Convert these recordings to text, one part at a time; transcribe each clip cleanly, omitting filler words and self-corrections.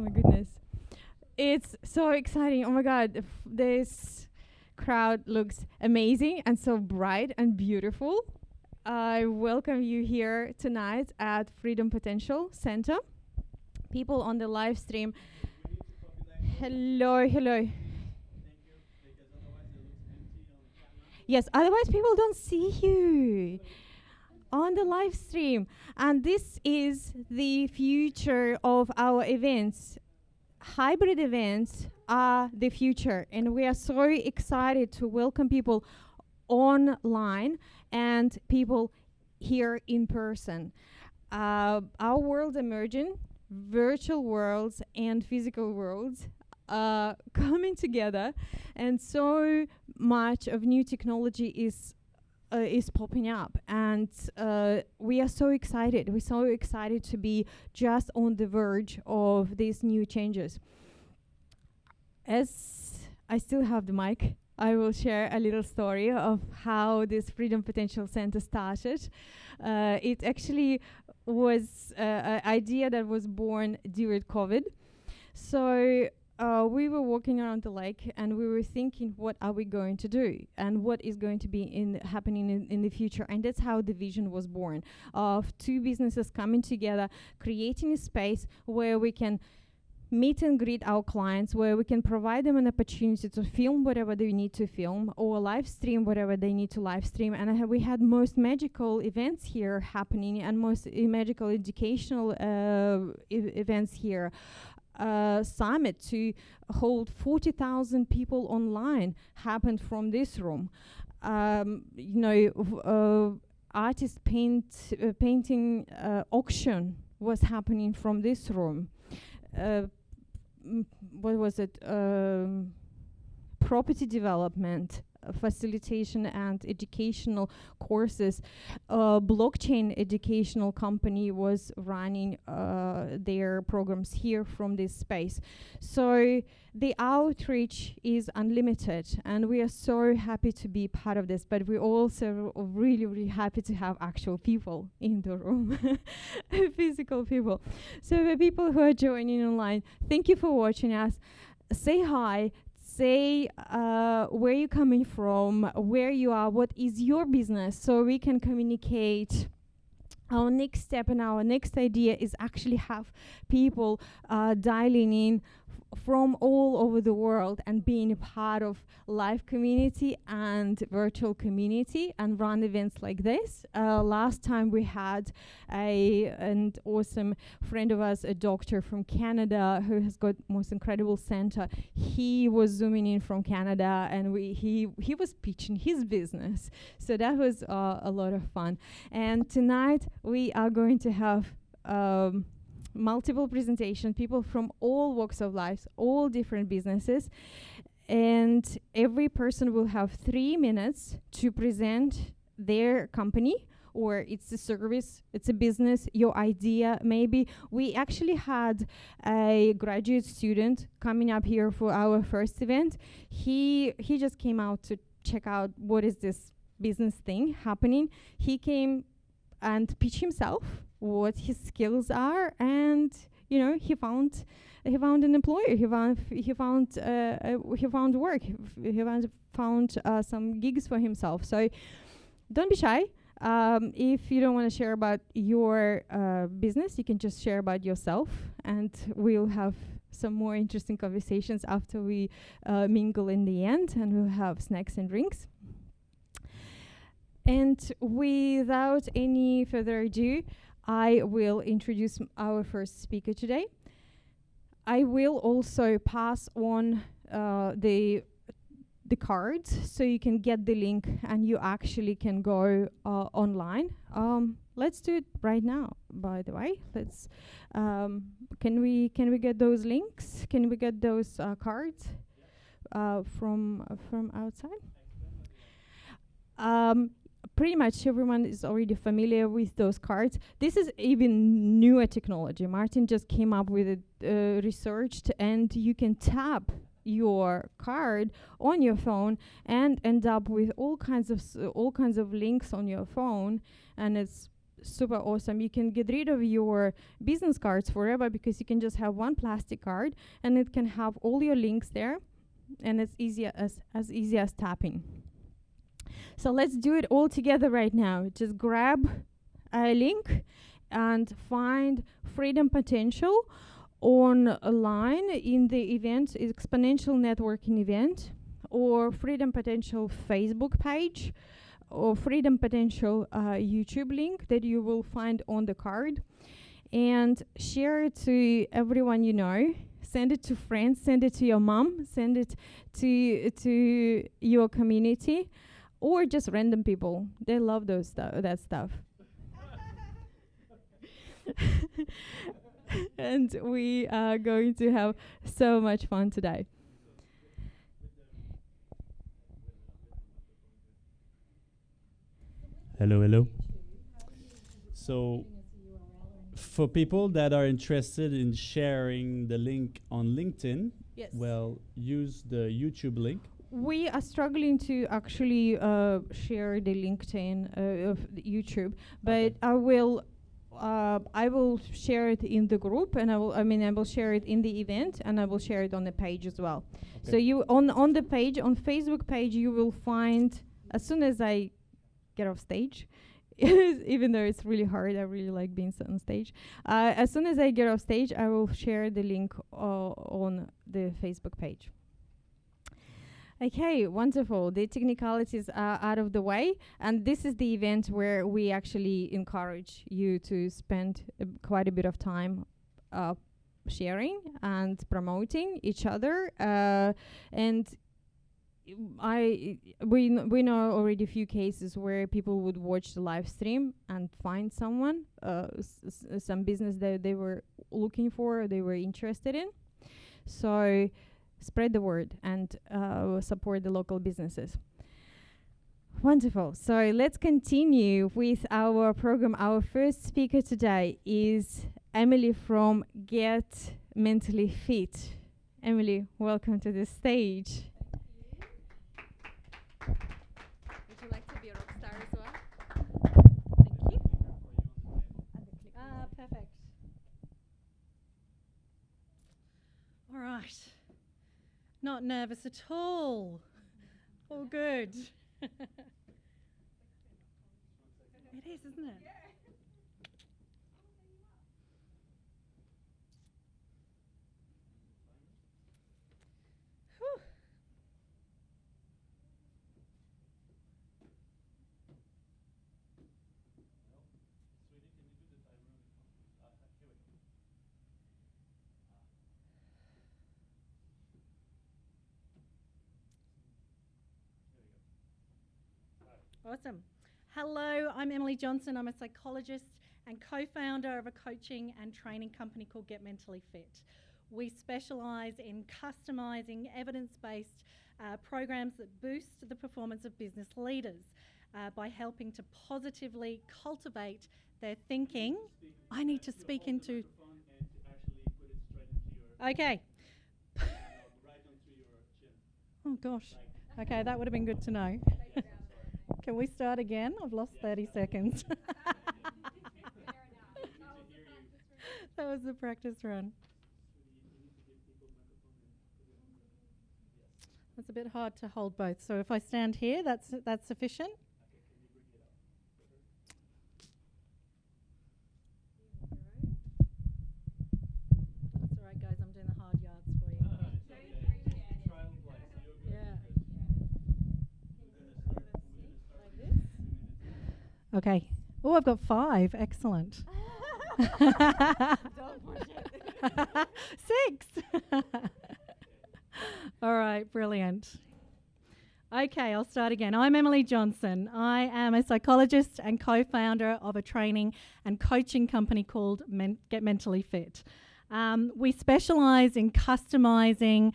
my goodness. It's so exciting. Oh my God. This crowd looks amazing and so bright and beautiful. I welcome you here tonight at Freedom Potential Center. People on the live stream. Hello, hello. Yes, otherwise people don't see you on the live stream. And this is the future of our events. Hybrid events are the future, and we are so excited to welcome people online and people here in person. Our worlds emerging, virtual worlds and physical worlds coming together, and so much of new technology is popping up, and we are so excited. We're so excited to be just on the verge of these new changes. As I still have the mic, I will share a little story of how this Freedom Potential Center started. It actually was an idea that was born during COVID. So we were walking around the lake and we were thinking, what are we going to do and what is going to be happening in the future? And that's how the vision was born, of two businesses coming together, creating a space where we can meet and greet our clients, where we can provide them an opportunity to film whatever they need to film or live stream whatever they need to live stream. And we had most magical events here happening and most magical educational events here. Summit to hold 40,000 people online happened from this room. Artist painting auction was happening from this room. What was it? Property development, facilitation and educational courses. Blockchain educational company was running their programs here from this space. So the outreach is unlimited, and we are so happy to be part of this, but we're also really, really happy to have actual people in the room, physical people. So the people who are joining online, thank you for watching us. Say hi. Say where you're coming from, where you are, what is your business, so we can communicate. Our next step and our next idea is actually have people dialing in from all over the world and being a part of live community and virtual community and run events like this. Last time we had an awesome friend of ours, a doctor from Canada who has got most incredible center. He was zooming in from Canada, and he was pitching his business. So that was a lot of fun. And tonight we are going to have multiple presentations, people from all walks of life, all different businesses, and every person will have 3 minutes to present their company, or it's a service, it's a business, your idea maybe. We actually had a graduate student coming up here for our first event. He just came out to check out what is this business thing happening. He came and pitched himself, what his skills are, and he found an employer. He found work. He found some gigs for himself. So don't be shy. If you don't want to share about your business, you can just share about yourself, and we'll have some more interesting conversations after we mingle in the end, and we'll have snacks and drinks. And without any further ado, I will introduce our first speaker today. I will also pass on the cards, so you can get the link and you actually can go online. Let's do it right now, by the way. Let's can we get those links? Can we get those cards from outside? Pretty much everyone is already familiar with those cards. This is even newer technology. Martin just came up with it, researched, and you can tap your card on your phone and end up with all kinds of links on your phone, and it's super awesome. You can get rid of your business cards forever because you can just have one plastic card and it can have all your links there, and it's as easy as tapping. So let's do it all together right now. Just grab a link and find Freedom Potential online in the event, Exponential Networking event, or Freedom Potential Facebook page, or Freedom Potential YouTube link that you will find on the card, and share it to everyone you know. Send it to friends, send it to your mom, send it to your community, or just random people. They love that stuff. And we are going to have so much fun today. Hello, hello. So, for people that are interested in sharing the link on LinkedIn, Yes. well, use the YouTube link. We are struggling to actually share the LinkedIn of the YouTube, but Okay. I will share it in the group, and I will share it in the event, and I will share it on the page as well. Okay. So you on the page, on Facebook page, you will find, as soon as I get off stage, even though it's really hard, I really like being on stage. As soon as I get off stage, I will share the link on the Facebook page. Okay, wonderful. The technicalities are out of the way, and this is the event where we actually encourage you to spend quite a bit of time sharing and promoting each other. And we know already a few cases where people would watch the live stream and find someone, some business that they were looking for, they were interested in. So spread the word and support the local businesses. Wonderful. So let's continue with our program. Our first speaker today is Emily from Get Mentally Fit. Emily, welcome to the stage. Would you like to be a rock star as well? Thank you. Perfect. All right. Not nervous at all. All good. It is, isn't it? Whew. Awesome. Hello, I'm Emily Johnson. I'm a psychologist and co-founder of a coaching and training company called Get Mentally Fit. We specialise in customising evidence-based programs that boost the performance of business leaders by helping to positively cultivate their thinking. I need to speak into... Okay. Oh gosh. Okay, that would have been good to know. Can we start again? I've lost 30 seconds. That was the practice run. It's a bit hard to hold both. So if I stand here, that's sufficient. That's all right, guys. I'm doing the hard yards for you. Yeah. Okay. Oh, I've got 5. Excellent. Don't push it. 6. All right, brilliant. Okay, I'll start again. I'm Emily Johnson. I am a psychologist and co-founder of a training and coaching company called Get Mentally Fit. We specialise in customising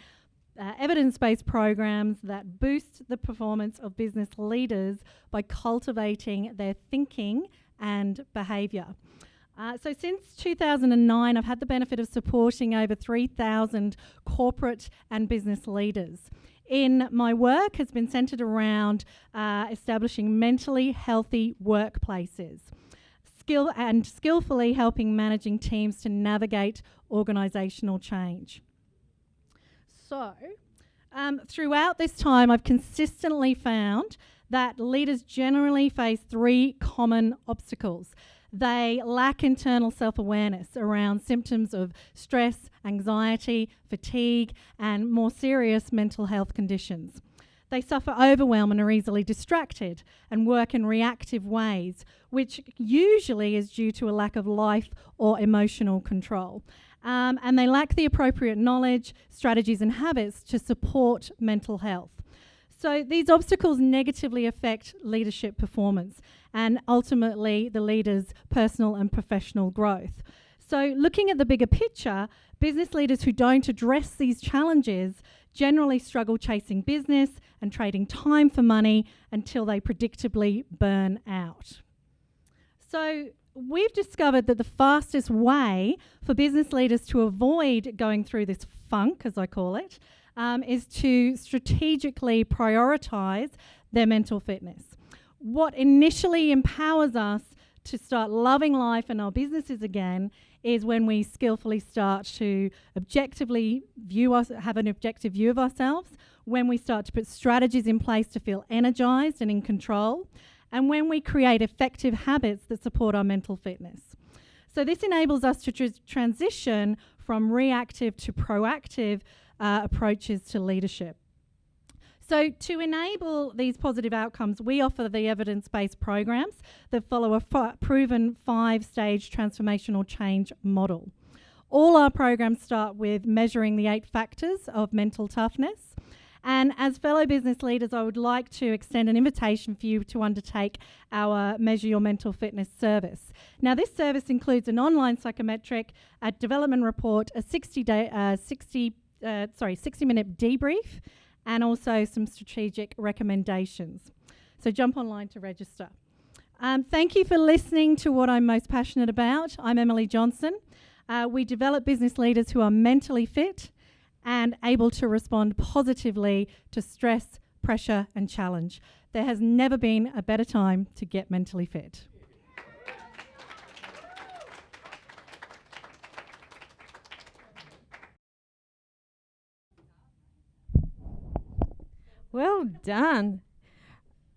evidence-based programs that boost the performance of business leaders by cultivating their thinking and behaviour. So since 2009, I've had the benefit of supporting over 3,000 corporate and business leaders. In my work has been centred around establishing mentally healthy workplaces, skillfully helping managing teams to navigate organisational change. So, throughout this time, I've consistently found that leaders generally face three common obstacles. They lack internal self-awareness around symptoms of stress, anxiety, fatigue, and more serious mental health conditions. They suffer overwhelm and are easily distracted and work in reactive ways, which usually is due to a lack of life or emotional control. And they lack the appropriate knowledge, strategies and habits to support mental health. So these obstacles negatively affect leadership performance and ultimately the leader's personal and professional growth. So looking at the bigger picture, business leaders who don't address these challenges generally struggle chasing business and trading time for money until they predictably burn out. So we've discovered that the fastest way for business leaders to avoid going through this funk, as I call it, is to strategically prioritise their mental fitness. What initially empowers us to start loving life and our businesses again is when we skillfully start to objectively have an objective view of ourselves, when we start to put strategies in place to feel energised and in control, and when we create effective habits that support our mental fitness. So this enables us to transition from reactive to proactive approaches to leadership. So to enable these positive outcomes, we offer the evidence-based programs that follow a proven 5-stage transformational change model. All our programs start with measuring the 8 factors of mental toughness. And as fellow business leaders, I would like to extend an invitation for you to undertake our Measure Your Mental Fitness service. Now, this service includes an online psychometric, a development report, a 60-minute debrief, and also some strategic recommendations. So jump online to register. Thank you for listening to what I'm most passionate about. I'm Emily Johnson. We develop business leaders who are mentally fit and able to respond positively to stress, pressure, and challenge. There has never been a better time to get mentally fit. Well done.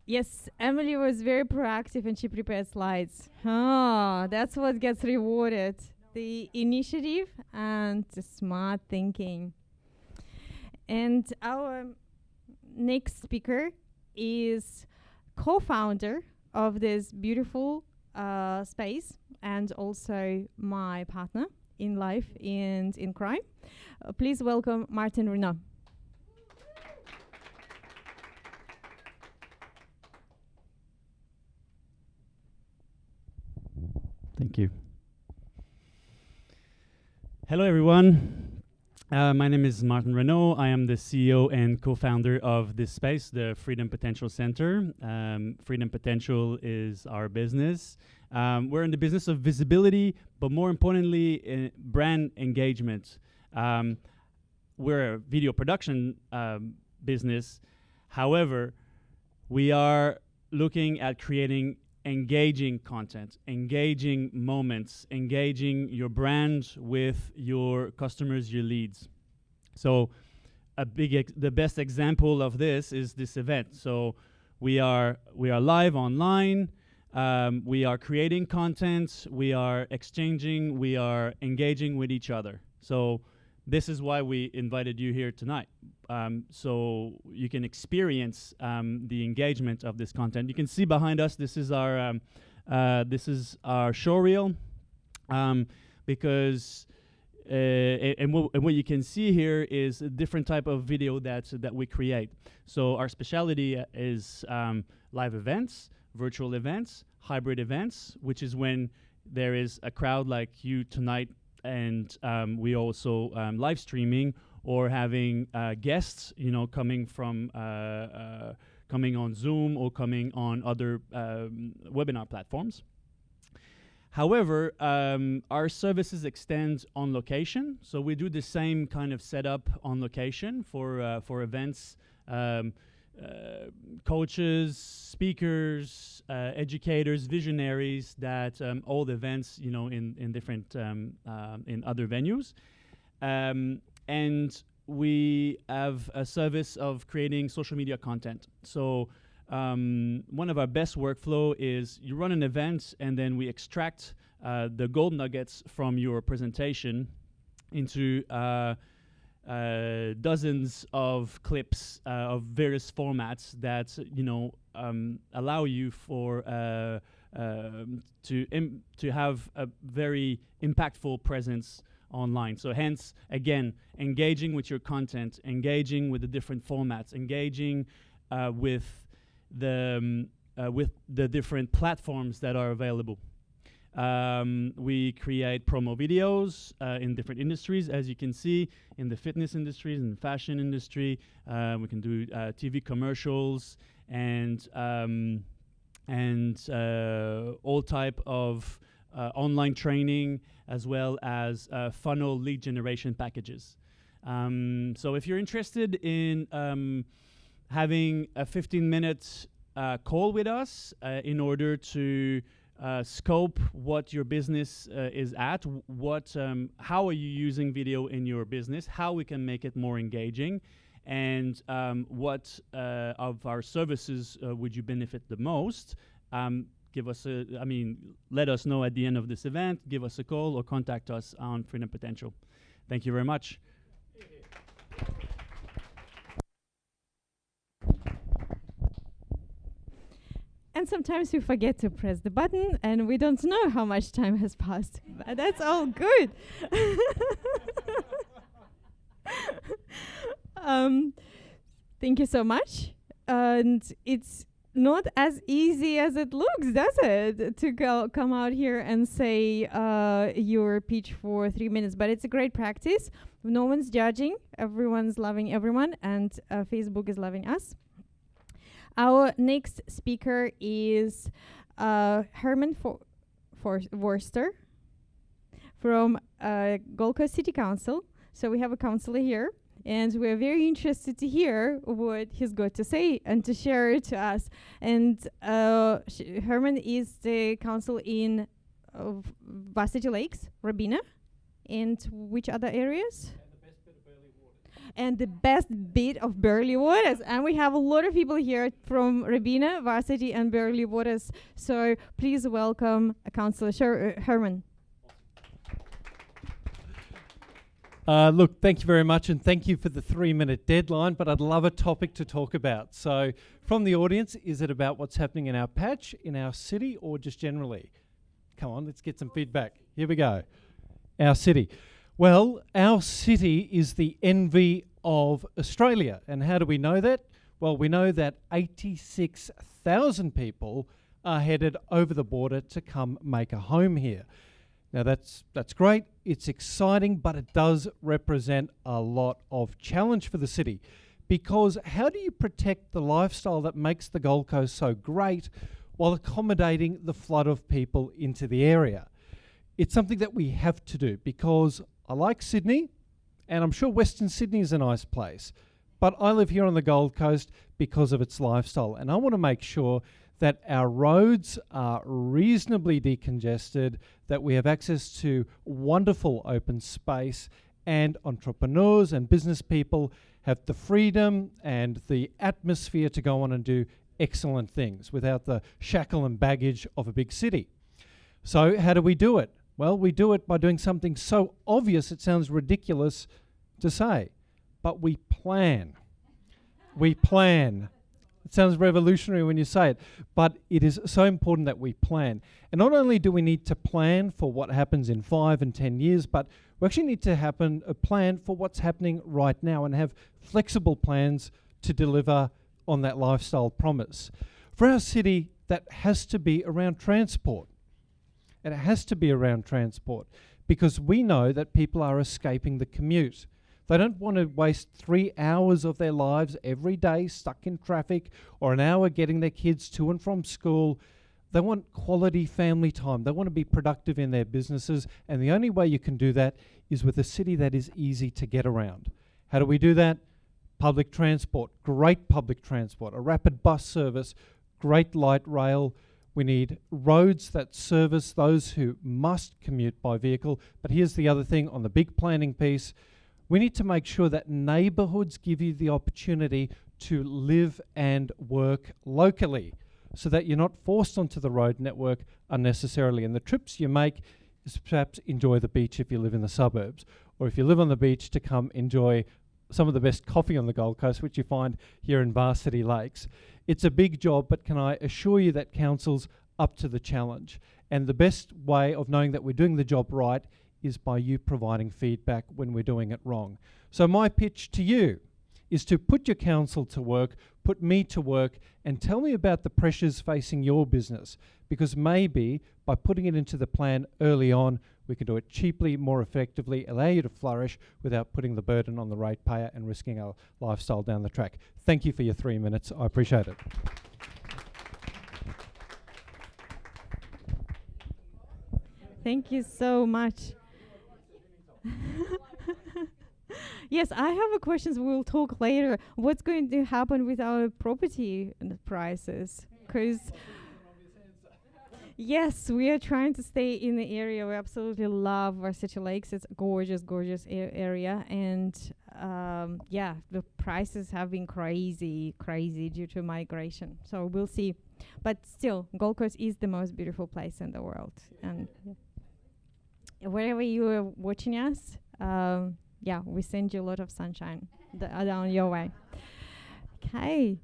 Yes, Emily was very proactive and she prepared slides. That's what gets rewarded. The initiative and the smart thinking. And our next speaker is co-founder of this beautiful space and also my partner in life and in crime. Please welcome Martin Renaud. Thank you. Hello, everyone. My name is Martin Renaud. I am the CEO and co-founder of this space, the Freedom Potential Center. Freedom Potential is our business. We're in the business of visibility, but more importantly, brand engagement. We're a video production business. However, we are looking at creating engaging content, engaging moments, engaging your brand with your customers, your leads. So the best example of this is this event. So we are live online, we are creating content, we are exchanging, we are engaging with each other. So this is why we invited you here tonight. So you can experience the engagement of this content. You can see behind us, this is our showreel, because and what you can see here is a different type of video that we create. So our specialty is live events, virtual events, hybrid events, which is when there is a crowd like you tonight, and we also live streaming or having guests, coming from coming on Zoom or coming on other webinar platforms. However, our services extend on location, so we do the same kind of setup on location for events coaches, speakers, educators, visionaries that hold events, in different in other venues, and we have a service of creating social media content. So one of our best workflow is you run an event and then we extract the gold nuggets from your presentation into dozens of clips of various formats that allow you to have a very impactful presence online. So hence, again, engaging with your content, engaging with the different formats, engaging with the different platforms that are available. We create promo videos in different industries, as you can see, in the fitness industries, in the fashion industry. We can do TV commercials and all type of online training, as well as funnel lead generation packages. So if you're interested in having a 15-minute call with us in order to scope what your business is at, how are you using video in your business, how we can make it more engaging, and what of our services would you benefit the most, let us know at the end of this event, give us a call or contact us on Freedom Potential. Thank you very much. And sometimes we forget to press the button and we don't know how much time has passed. But that's all good. Thank you so much. And it's not as easy as it looks, does it? To come out here and say your pitch for 3 minutes. But it's a great practice. No one's judging. Everyone's loving everyone. And Facebook is loving us. Our next speaker is Herman Forster from Gold Coast City Council. So we have a councillor here, and we're very interested to hear what he's got to say and to share it to us. And Herman is the council in Varsity Lakes, Rabina, and which other areas? And the best bit of Burley Waters. And we have a lot of people here from Rabina, Varsity, and Burley Waters. So please welcome Councillor Herman. Look, thank you very much, and thank you for the 3-minute deadline, but I'd love a topic to talk about. So from the audience, is it about what's happening in our patch, in our city, or just generally? Come on, let's get some feedback. Here we go. Our city. Well, our city is the envy of Australia. And how do we know that? Well, we know that 86,000 people are headed over the border to come make a home here. Now, that's great. It's exciting, but it does represent a lot of challenge for the city. Because how do you protect the lifestyle that makes the Gold Coast so great while accommodating the flood of people into the area? It's something that we have to do, because I like Sydney, and I'm sure Western Sydney is a nice place, but I live here on the Gold Coast because of its lifestyle, and I want to make sure that our roads are reasonably decongested, that we have access to wonderful open space, and entrepreneurs and business people have the freedom and the atmosphere to go on and do excellent things without the shackle and baggage of a big city. So how do we do it? Well, we do it by doing something so obvious it sounds ridiculous to say, but we plan. We plan. It sounds revolutionary when you say it, but it is so important that we plan. And not only do we need to plan for what happens in 5 and 10 years, but we actually need to plan for what's happening right now and have flexible plans to deliver on that lifestyle promise. For our city, that has to be around transport. And it has to be around transport, because we know that people are escaping the commute. They don't want to waste 3 hours of their lives every day stuck in traffic, or an hour getting their kids to and from school. They want quality family time. They want to be productive in their businesses, and the only way you can do that is with a city that is easy to get around. How do we do that? public transport, great public transport, a rapid bus service, great light rail. We need roads that service those who must commute by vehicle. But here's the other thing on the big planning piece. We need to make sure that neighbourhoods give you the opportunity to live and work locally so that you're not forced onto the road network unnecessarily. And the trips you make is perhaps enjoy the beach if you live in the suburbs, or if you live on the beach, to come enjoy some of the best coffee on the Gold Coast, which you find here in Varsity Lakes. It's a big job, but can I assure you that council's up to the challenge. And the best way of knowing that we're doing the job right is by you providing feedback when we're doing it wrong. So my pitch to you is to put your council to work, put me to work, and tell me about the pressures facing your business. Because maybe by putting it into the plan early on, we can do it cheaply, more effectively, allow you to flourish without putting the burden on the ratepayer and risking our lifestyle down the track. Thank you for your 3 minutes. I appreciate it. Thank you so much. Yes, I have a questions. We'll talk later. What's going to happen with our property prices? Because yes, we are trying to stay in the area. We absolutely love Varsity Lakes. It's a gorgeous, gorgeous area. And yeah, the prices have been crazy due to migration. So we'll see. But still, Gold Coast is the most beautiful place in the world. And wherever you are watching us, yeah, we send you a lot of sunshine down your way. Okay.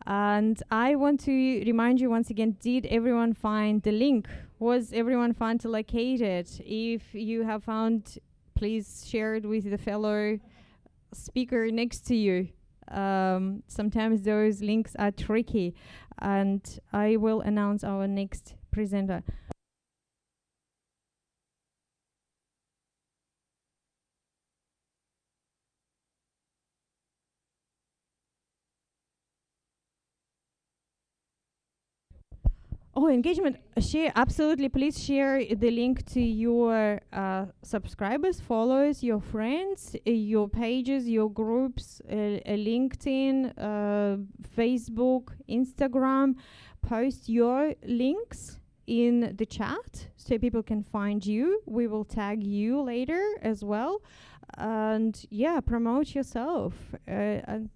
And I want to remind you once again, did everyone find the link? Was everyone found to locate it? If you have found, please share it with the fellow speaker next to you. Sometimes those links are tricky. And I will announce our next presenter. Oh, engagement. Share, absolutely. Please share the link to your subscribers, followers, your friends, your pages, your groups, LinkedIn, Facebook, Instagram. Post your links in the chat so people can find you. We will tag you later as well. And yeah, promote yourself. And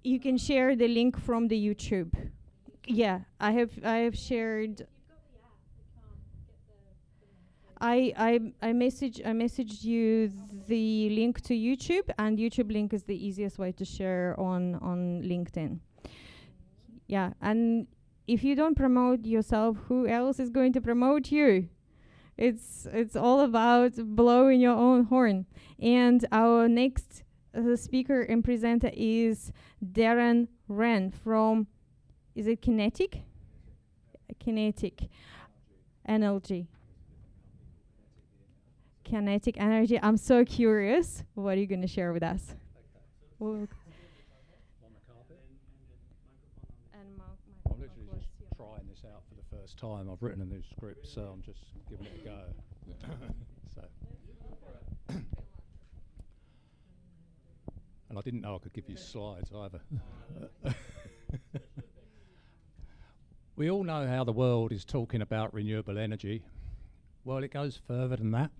you can share the link from the YouTube. Yeah, I have shared. I messaged you the link to YouTube, and YouTube link is the easiest way to share on LinkedIn. Yeah, and if you don't promote yourself, who else is going to promote you? It's all about blowing your own horn. And our next speaker and presenter is Darren Wren from, is it Kinetic? Kinetic NLG. Kinetic Energy. I'm so curious. What are you going to share with us? I'm literally just trying this out for the first time. I've written a new script, so I'm just giving it a go. So. And I didn't know I could give you slides either. We all know how the world is talking about renewable energy. Well, it goes further than that.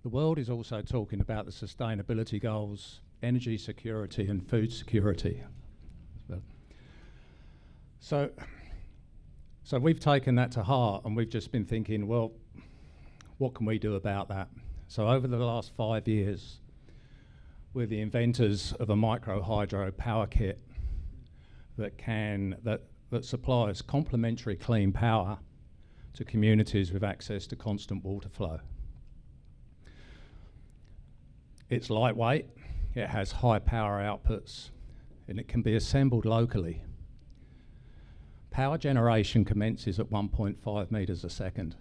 The world is also talking about the sustainability goals, energy security and food security. So we've taken that to heart, and we've just been thinking, well, what can we do about that? So over the last 5 years, we're the inventors of a micro hydro power kit that supplies complementary clean power to communities with access to constant water flow. It's lightweight, it has high power outputs, and it can be assembled locally. Power generation commences at 1.5 metres a second.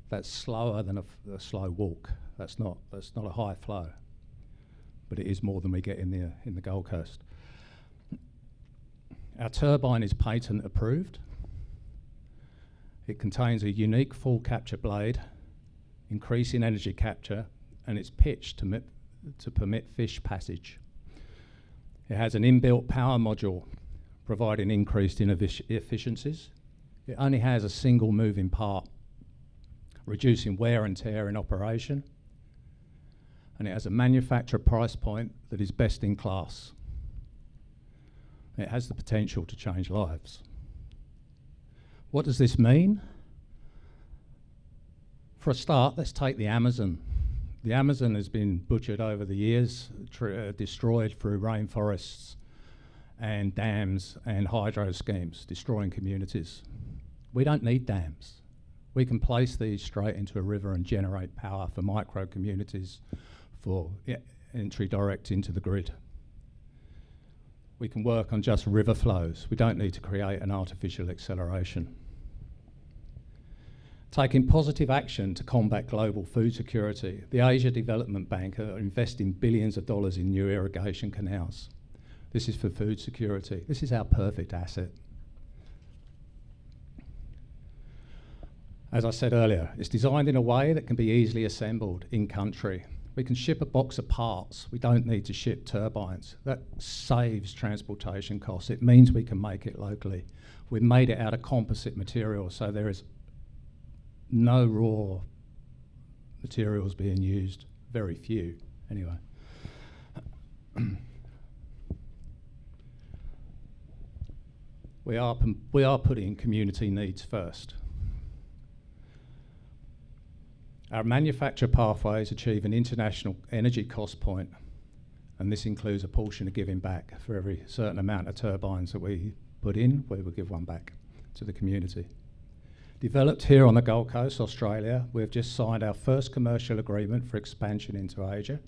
That's slower than a slow walk. That's not a high flow, but it is more than we get in the Gold Coast. Our turbine is patent approved. It contains a unique full capture blade increasing energy capture, and it's pitched to permit fish passage. It has an inbuilt power module providing increased efficiencies. It only has a single moving part, reducing wear and tear in operation. And it has a manufacturer price point that is best in class. It has the potential to change lives. What does this mean? For a start, let's take the Amazon. The Amazon has been butchered over the years, destroyed through rainforests and dams and hydro schemes, destroying communities. We don't need dams. We can place these straight into a river and generate power for micro communities for entry direct into the grid. We can work on just river flows. We don't need to create an artificial acceleration. Taking positive action to combat global food security, the Asia Development Bank are investing billions of dollars in new irrigation canals. This is for food security. This is our perfect asset. As I said earlier, it's designed in a way that can be easily assembled in country. We can ship a box of parts. We don't need to ship turbines. That saves transportation costs. It means we can make it locally. We've made it out of composite material, so there is no raw materials being used, very few anyway. We are putting community needs first. Our manufacture pathways achieve an international energy cost point, and this includes a portion of giving back. For every certain amount of turbines that we put in, we will give one back to the community. Developed here on the Gold Coast, Australia, we've just signed our first commercial agreement for expansion into Asia,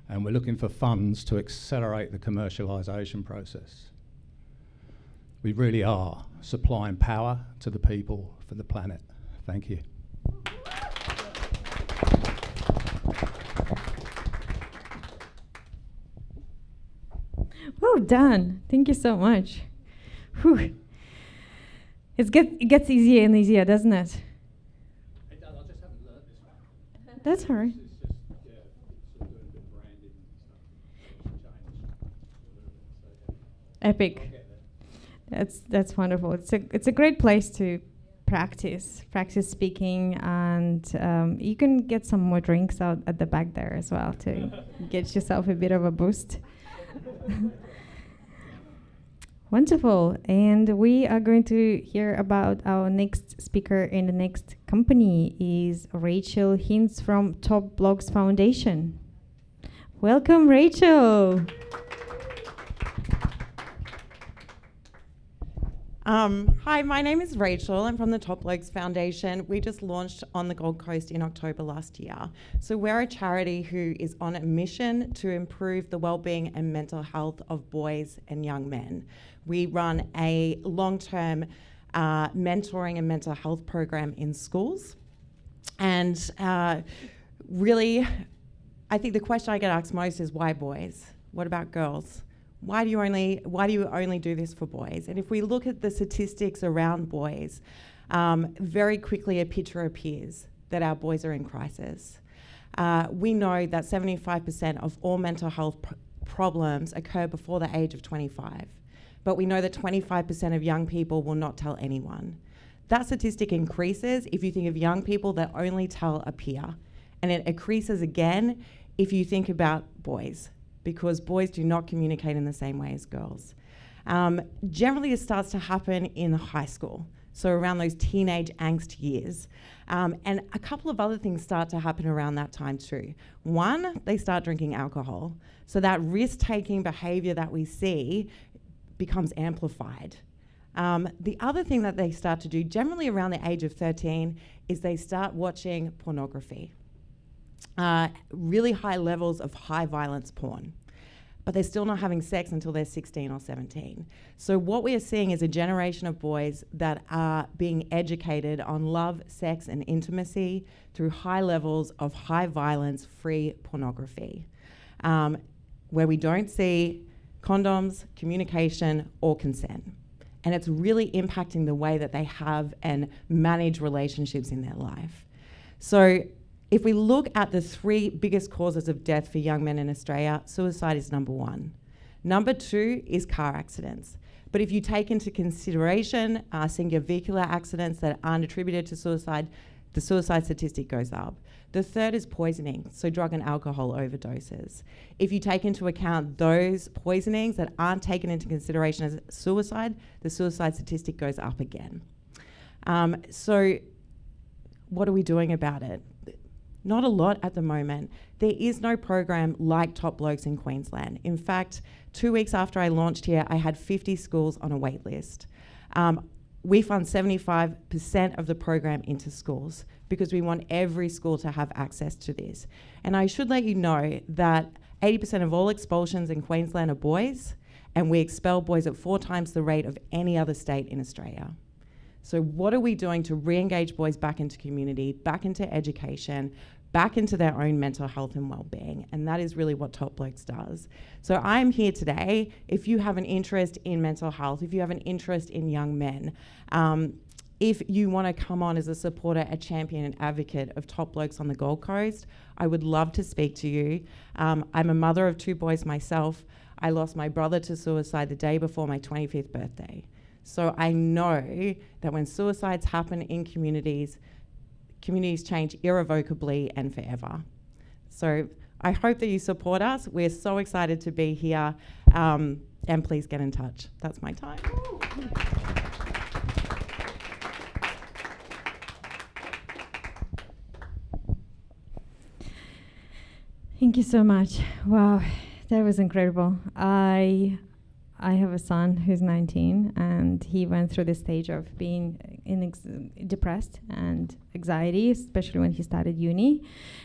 and we're looking for funds to accelerate the commercialisation process. We really are supplying power to the people for the planet. Thank you. Well done. Thank you so much. Whew. It gets easier and easier, doesn't it? It does. I just haven't learned this one. That's all right. It's just, sort of doing a bit of branding and stuff. Epic. That's wonderful. It's a great place to practice speaking, and you can get some more drinks out at the back there as well to get yourself a bit of a boost. Wonderful. And we are going to hear about our next speaker in the next company is Rachel Hinz from Top Blogs Foundation. Welcome, Rachel. Hi, my name is Rachel. I'm from the Top Blogs Foundation. We just launched on the Gold Coast in October last year. So we're a charity who is on a mission to improve the well-being and mental health of boys and young men. We run a long-term mentoring and mental health program in schools. And really, I think the question I get asked most is, why boys? What about girls? Why do you only do this for boys? And if we look at the statistics around boys, very quickly a picture appears that our boys are in crisis. We know that 75% of all mental health problems occur before the age of 25. But we know that 25% of young people will not tell anyone. That statistic increases if you think of young people that only tell a peer. And it increases again if you think about boys, because boys do not communicate in the same way as girls. Generally, it starts to happen in high school, so around those teenage angst years. And a couple of other things start to happen around that time too. One, they start drinking alcohol. So that risk-taking behaviour that we see becomes amplified. The other thing that they start to do, generally around the age of 13, is they start watching pornography. Really high levels of high violence porn. But they're still not having sex until they're 16 or 17. So what we are seeing is a generation of boys that are being educated on love, sex, and intimacy through high levels of high violence free pornography, where we don't see condoms, communication, or consent. And it's really impacting the way that they have and manage relationships in their life. So If we look at the 3 biggest causes of death for young men in Australia, suicide is number 1. Number 2 is car accidents. But if you take into consideration singular vehicular accidents that aren't attributed to suicide, the suicide statistic goes up. The third is poisoning, so drug and alcohol overdoses. If you take into account those poisonings that aren't taken into consideration as suicide, the suicide statistic goes up again. So what are we doing about it? Not a lot at the moment. There is no program like Top Blokes in Queensland. In fact, 2 weeks after I launched here, I had 50 schools on a wait list. We fund 75% of the program into schools because we want every school to have access to this. And I should let you know that 80% of all expulsions in Queensland are boys, and we expel boys at 4 times the rate of any other state in Australia. So what are we doing to re-engage boys back into community, back into education, back into their own mental health and well-being? And that is really what Top Blokes does. So I'm here today. If you have an interest in mental health, if you have an interest in young men, if you want to come on as a supporter, a champion, an advocate of Top Blokes on the Gold Coast, I would love to speak to you. I'm a mother of 2 boys myself. I lost my brother to suicide the day before my 25th birthday. So I know that when suicides happen in communities, communities change irrevocably and forever. So I hope that you support us. We're so excited to be here, and please get in touch. That's my time. Thank you so much. Wow, that was incredible. I have a son who's 19, and he went through the stage of being depressed and anxiety, especially when he started uni.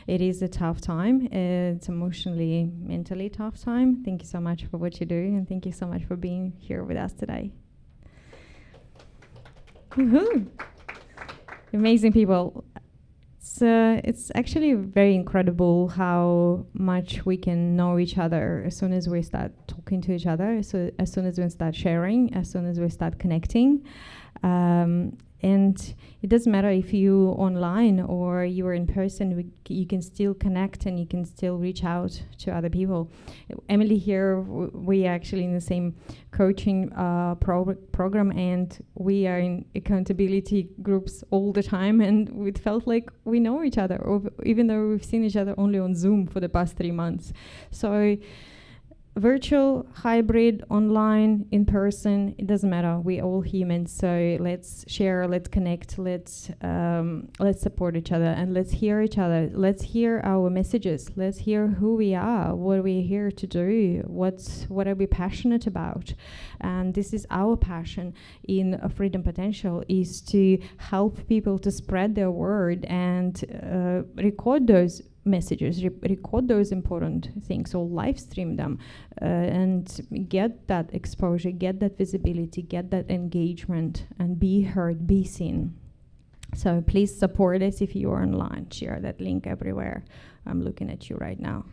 It is a tough time. It's emotionally, mentally tough time. Thank you so much for what you do, and thank you so much for being here with us today. Woohoo! Amazing people. So it's actually very incredible how much we can know each other as soon as we start talking to each other, so as soon as we start sharing, as soon as we start connecting. And it doesn't matter if you online or you are in person, you can still connect and you can still reach out to other people. Emily here, we are actually in the same coaching program, and we are in accountability groups all the time, and it felt like we know each other, even though we've seen each other only on Zoom for the past 3 months. So virtual, hybrid, online, in person, it doesn't matter. We're all humans, so let's share, let's connect, let's support each other, and let's hear each other. Let's hear our messages. Let's hear who we are, what we're here to do, what are we passionate about. And this is our passion in Freedom Potential, is to help people to spread their word and record those messages, record those important things, or live stream them, and get that exposure, get that visibility, get that engagement, and be heard, be seen. So please support us if you are online. Share that link everywhere. I'm looking at you right now.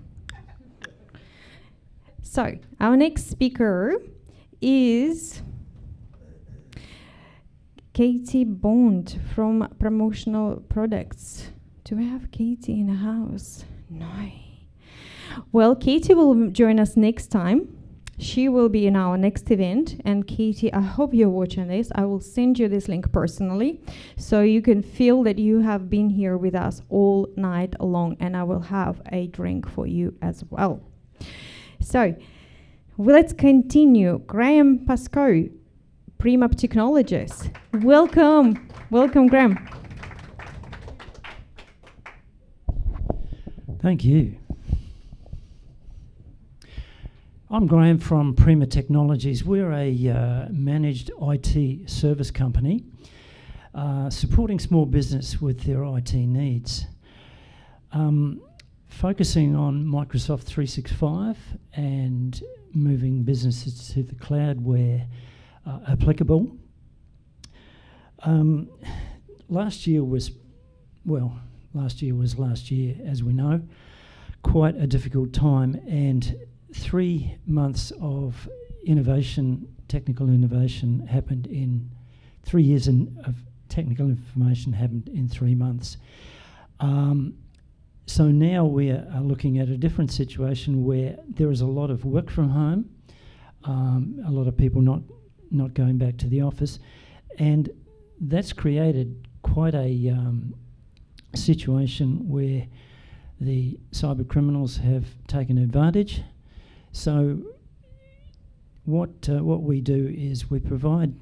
So our next speaker is Katie Bond from Promotional Products. Do we have Katie in the house? No. Well, Katie will join us next time. She will be in our next event. And Katie, I hope you're watching this. I will send you this link personally, so you can feel that you have been here with us all night long. And I will have a drink for you as well. So let's continue. Graham Pascoe, Premup Technologies. Welcome. Welcome, Graham. Thank you. I'm Graham from Prima Technologies. We're a managed IT service company supporting small business with their IT needs, focusing on Microsoft 365 and moving businesses to the cloud where applicable. Last year was last year, as we know, quite a difficult time, and 3 months of innovation, technical innovation, happened in 3 years of technical information happened in 3 months. So now we are looking at a different situation where there is a lot of work from home, a lot of people not going back to the office, and that's created quite a situation where the cyber criminals have taken advantage. So what we do is we provide,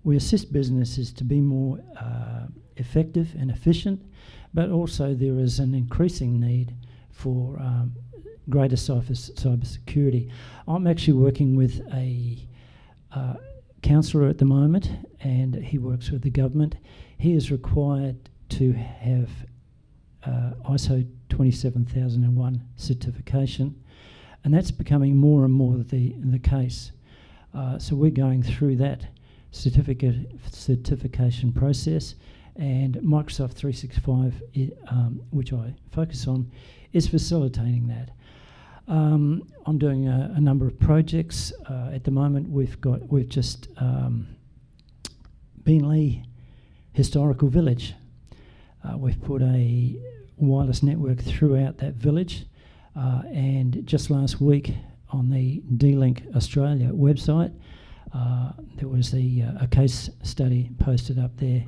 we assist businesses to be more effective and efficient, but also there is an increasing need for greater cyber security. I'm actually working with a counsellor at the moment, and he works with the government. He is required to have ISO 27001 certification, and that's becoming more and more the case. So we're going through that certification process, and Microsoft 365, which I focus on, is facilitating that. I'm doing a number of projects at the moment. We've just Beenleigh Historical Village. We've put a wireless network throughout that village, and just last week on the D-Link Australia website, there was a case study posted up there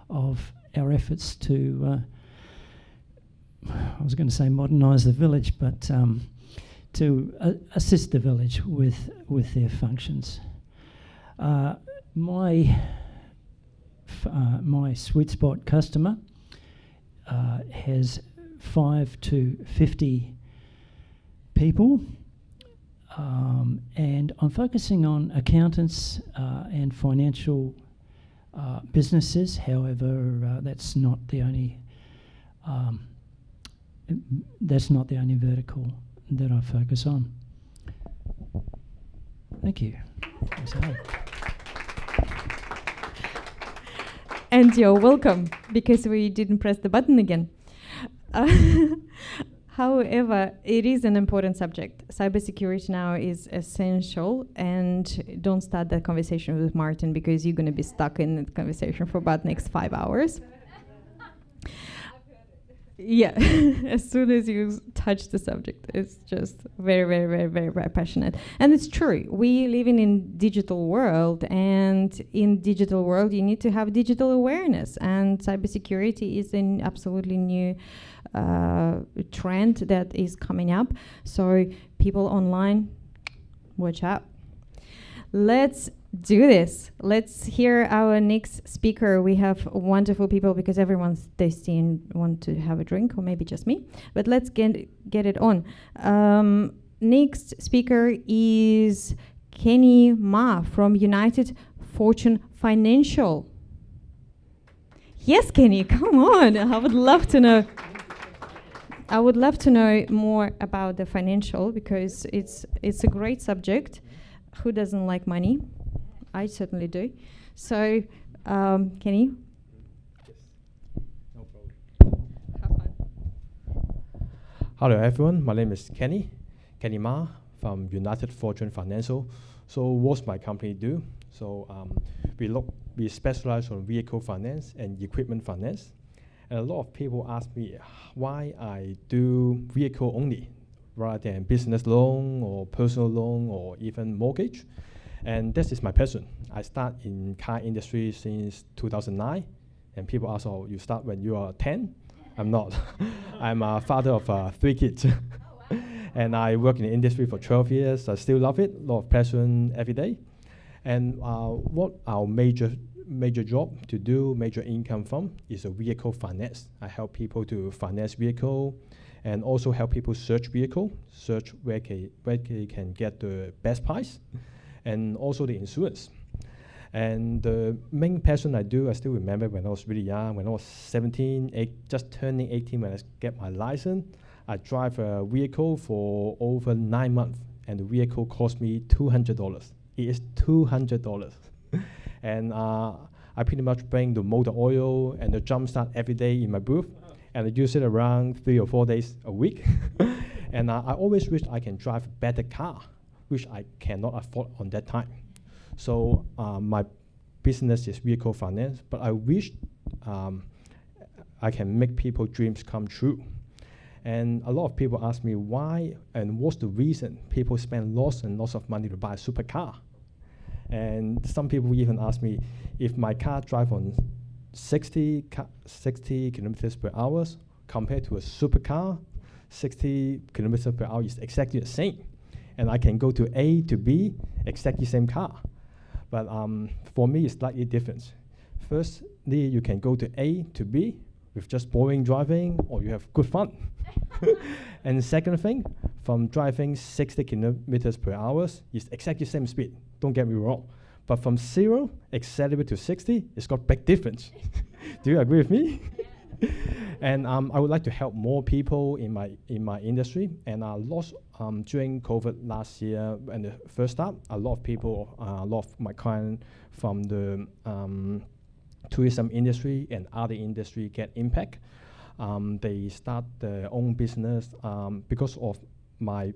of our efforts to, I was going to say modernise the village, but to assist the village with their functions. My sweet spot customer has 5 to 50 people, and I'm focusing on accountants and financial businesses. However, that's not the only vertical that I focus on. Thank you. And you're welcome, because we didn't press the button again. However, it is an important subject. Cybersecurity now is essential, and don't start that conversation with Martin, because you're going to be stuck in that conversation for about next 5 hours. Yeah, as soon as you touch the subject, it's just very, very, very, very, very passionate. And it's true. We live in digital world, and in digital world, you need to have digital awareness. And cybersecurity is an absolutely new trend that is coming up. So people online, watch out. Let's do this. Let's hear our next speaker. We have wonderful people, because everyone's thirsty and want to have a drink, or maybe just me. But let's get it on. Next speaker is Kenny Ma from United Fortune Financial. Yes, Kenny, come on. I would love to know. I would love to know more about the financial, because it's a great subject. Who doesn't like money? I certainly do. So, Kenny? Yes, no problem. Have fun. Hello everyone, my name is Kenny Ma from United Fortune Financial. So what's my company do? So we specialize on vehicle finance and equipment finance. And a lot of people ask me why I do vehicle only, rather than business loan or personal loan or even mortgage. And this is my passion. I start in car industry since 2009, and people ask, oh, you start when you are 10? I'm not. I'm a father of 3 kids. And I work in the industry for 12 years. I still love it, a lot of passion every day. And what our major job to do, major income from, is a vehicle finance. I help people to finance vehicle, and also help people search vehicle, search where they can get the best price, and also the insurance. And the main passion I do, I still remember when I was really young, when I was 17, just turning 18 when I get my license, I drive a vehicle for over 9 months, and the vehicle cost me $200. It is $200. And I pretty much bring the motor oil and the jump start every day in my booth, and I use it around 3 or 4 days a week. And I always wish I can drive a better car, which I cannot afford on that time. So my business is vehicle finance, but I wish I I can make people dreams come true. And a lot of people ask me why and what's the reason people spend lots and lots of money to buy a supercar. And some people even ask me if my car drives on 60 kilometers per hour compared to a supercar, 60 kilometers per hour is exactly the same. And I can go to A to B, exactly same car. But for me, it's slightly different. Firstly, you can go to A to B with just boring driving, or you have good fun. And the second thing, from driving 60 kilometers per hour is exactly the same speed, don't get me wrong. But from 0, accelerate to 60, it's got big difference. Do you agree with me? And I would like to help more people in my industry. And during COVID last year, when the first start, a lot of my clients from the tourism industry and other industry get impact. They start their own business because of my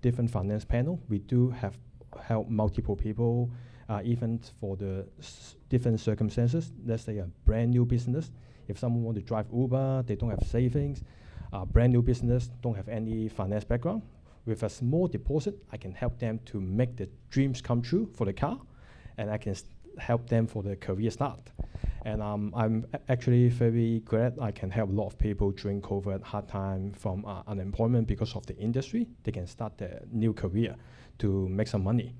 different finance panel. We do have help multiple people, even for the different circumstances. Let's say a brand new business. If someone want to drive Uber, they don't have savings. Brand new business, don't have any finance background. With a small deposit, I can help them to make the dreams come true for the car, and I can help them for their career start. And I'm actually very glad I can help a lot of people during COVID, hard time from unemployment because of the industry. They can start their new career to make some money.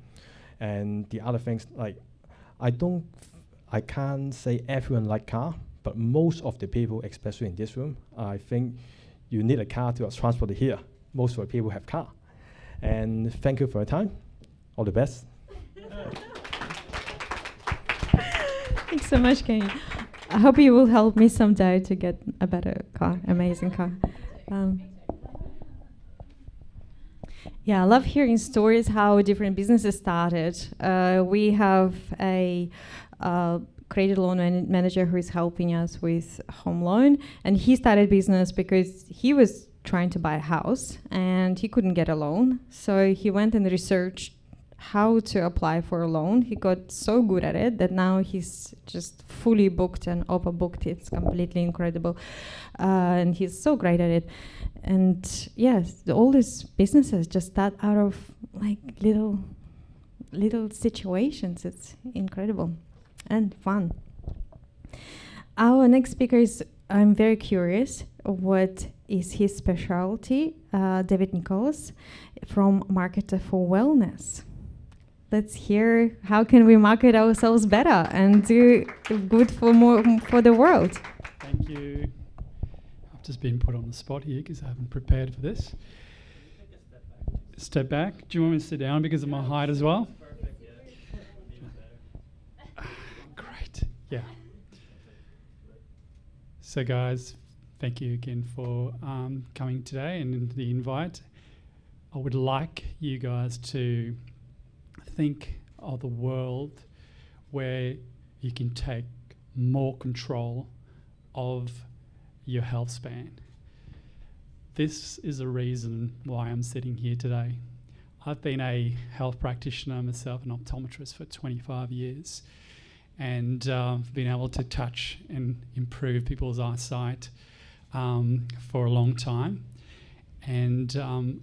And the other things, like I can't say everyone like car, but most of the people, especially in this room, I think you need a car to transport here. Most of the people have car. And thank you for your time. All the best. Thanks so much, Kenny. I hope you will help me someday to get a better car, amazing car. Yeah, I love hearing stories how different businesses started. We have a credit loan manager who is helping us with home loan, and he started business because he was trying to buy a house and he couldn't get a loan. So he went and researched how to apply for a loan. He got so good at it that now he's just fully booked and overbooked. It's completely incredible. And he's so great at it. And yes, all these businesses just start out of like little situations. It's incredible and fun. Our next speaker is, I'm very curious, what is his specialty? David Nicholas from Marketer for Wellness. Let's hear how can we market ourselves better and do good for the world. Thank you. I've just been put on the spot here because I haven't prepared for this. Step back. Do you want me to sit down because of my height as well? Great. Yeah. So guys, thank you again for coming today and the invite. I would like you guys to think of the world where you can take more control of your health span. This is the reason why I'm sitting here today. I've been a health practitioner myself, an optometrist for 25 years, and been able to touch and improve people's eyesight for a long time. And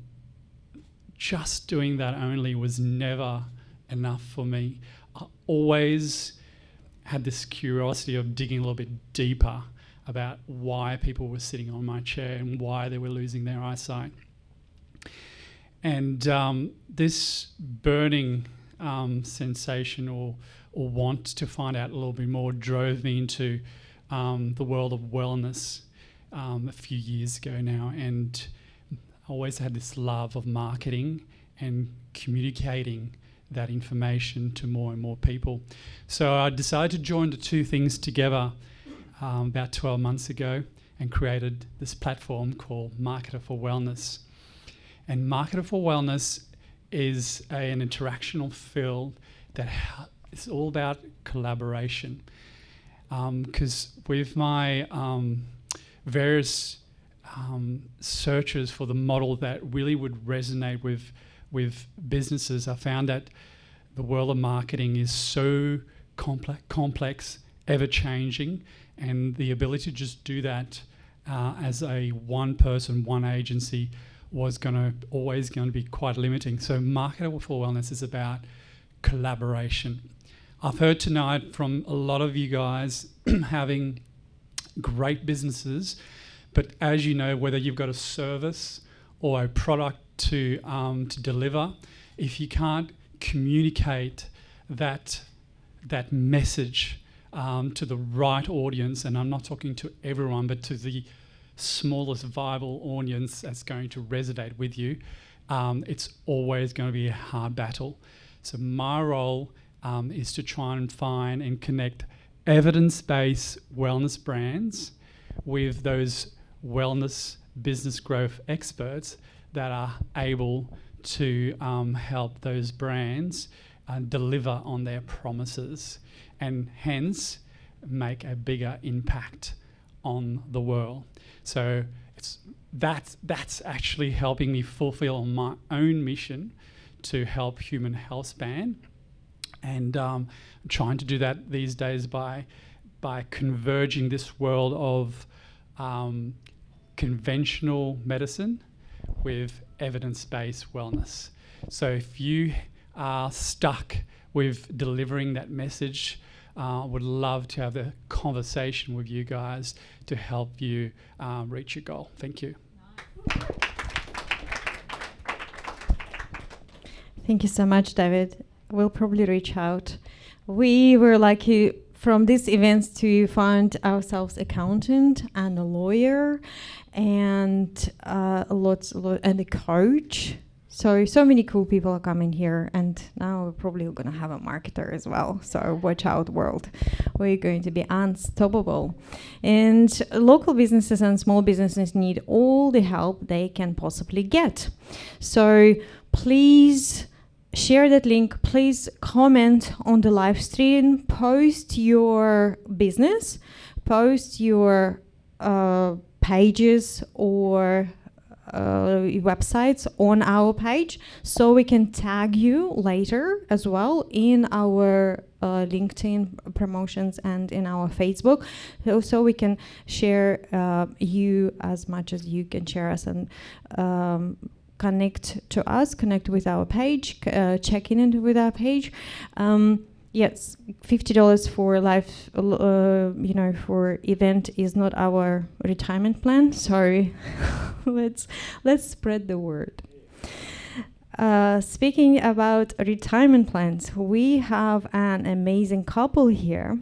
just doing that only was never enough for me. I always had this curiosity of digging a little bit deeper about why people were sitting on my chair and why they were losing their eyesight. And this burning sensation or want to find out a little bit more drove me into the world of wellness a few years ago now. And I always had this love of marketing and communicating that information to more and more people. So I decided to join the two things together about 12 months ago and created this platform called Marketer for Wellness. And Marketer for Wellness is an interactional field that is all about collaboration. Because with my various searches for the model that really would resonate with businesses, I found that the world of marketing is so complex, ever-changing, And the ability to just do that as a one person, one agency was always going to be quite limiting. So Market for Wellness is about collaboration. I've heard tonight from a lot of you guys having great businesses, but as you know, whether you've got a service or a product to deliver, if you can't communicate that message to the right audience, and I'm not talking to everyone, but to the smallest viable audience that's going to resonate with you, it's always going to be a hard battle. So my role is to try and find and connect evidence-based wellness brands with those wellness business growth experts that are able to help those brands deliver on their promises and hence make a bigger impact on the world. So that's actually helping me fulfill my own mission to help human health span, and I'm trying to do that these days by converging this world of conventional medicine with evidence-based wellness. So if you are stuck with delivering that message, would love to have a conversation with you guys to help you reach your goal. Thank you. Thank you so much, David. We'll probably reach out. We were lucky from these events to find ourselves accountant and a lawyer and and a coach. So many cool people are coming here, and now we're probably going to have a marketer as well. So watch out, world. We're going to be unstoppable. And local businesses and small businesses need all the help they can possibly get. So please share that link. Please comment on the live stream. Post your business. Post your pages or websites on our page, so we can tag you later as well in our LinkedIn promotions and in our Facebook, so we can share you as much as you can share us, and connect to us, connect with our page, check in with our page. Yes, $50 for live, for event is not our retirement plan. Sorry, let's spread the word. Speaking about retirement plans, we have an amazing couple here,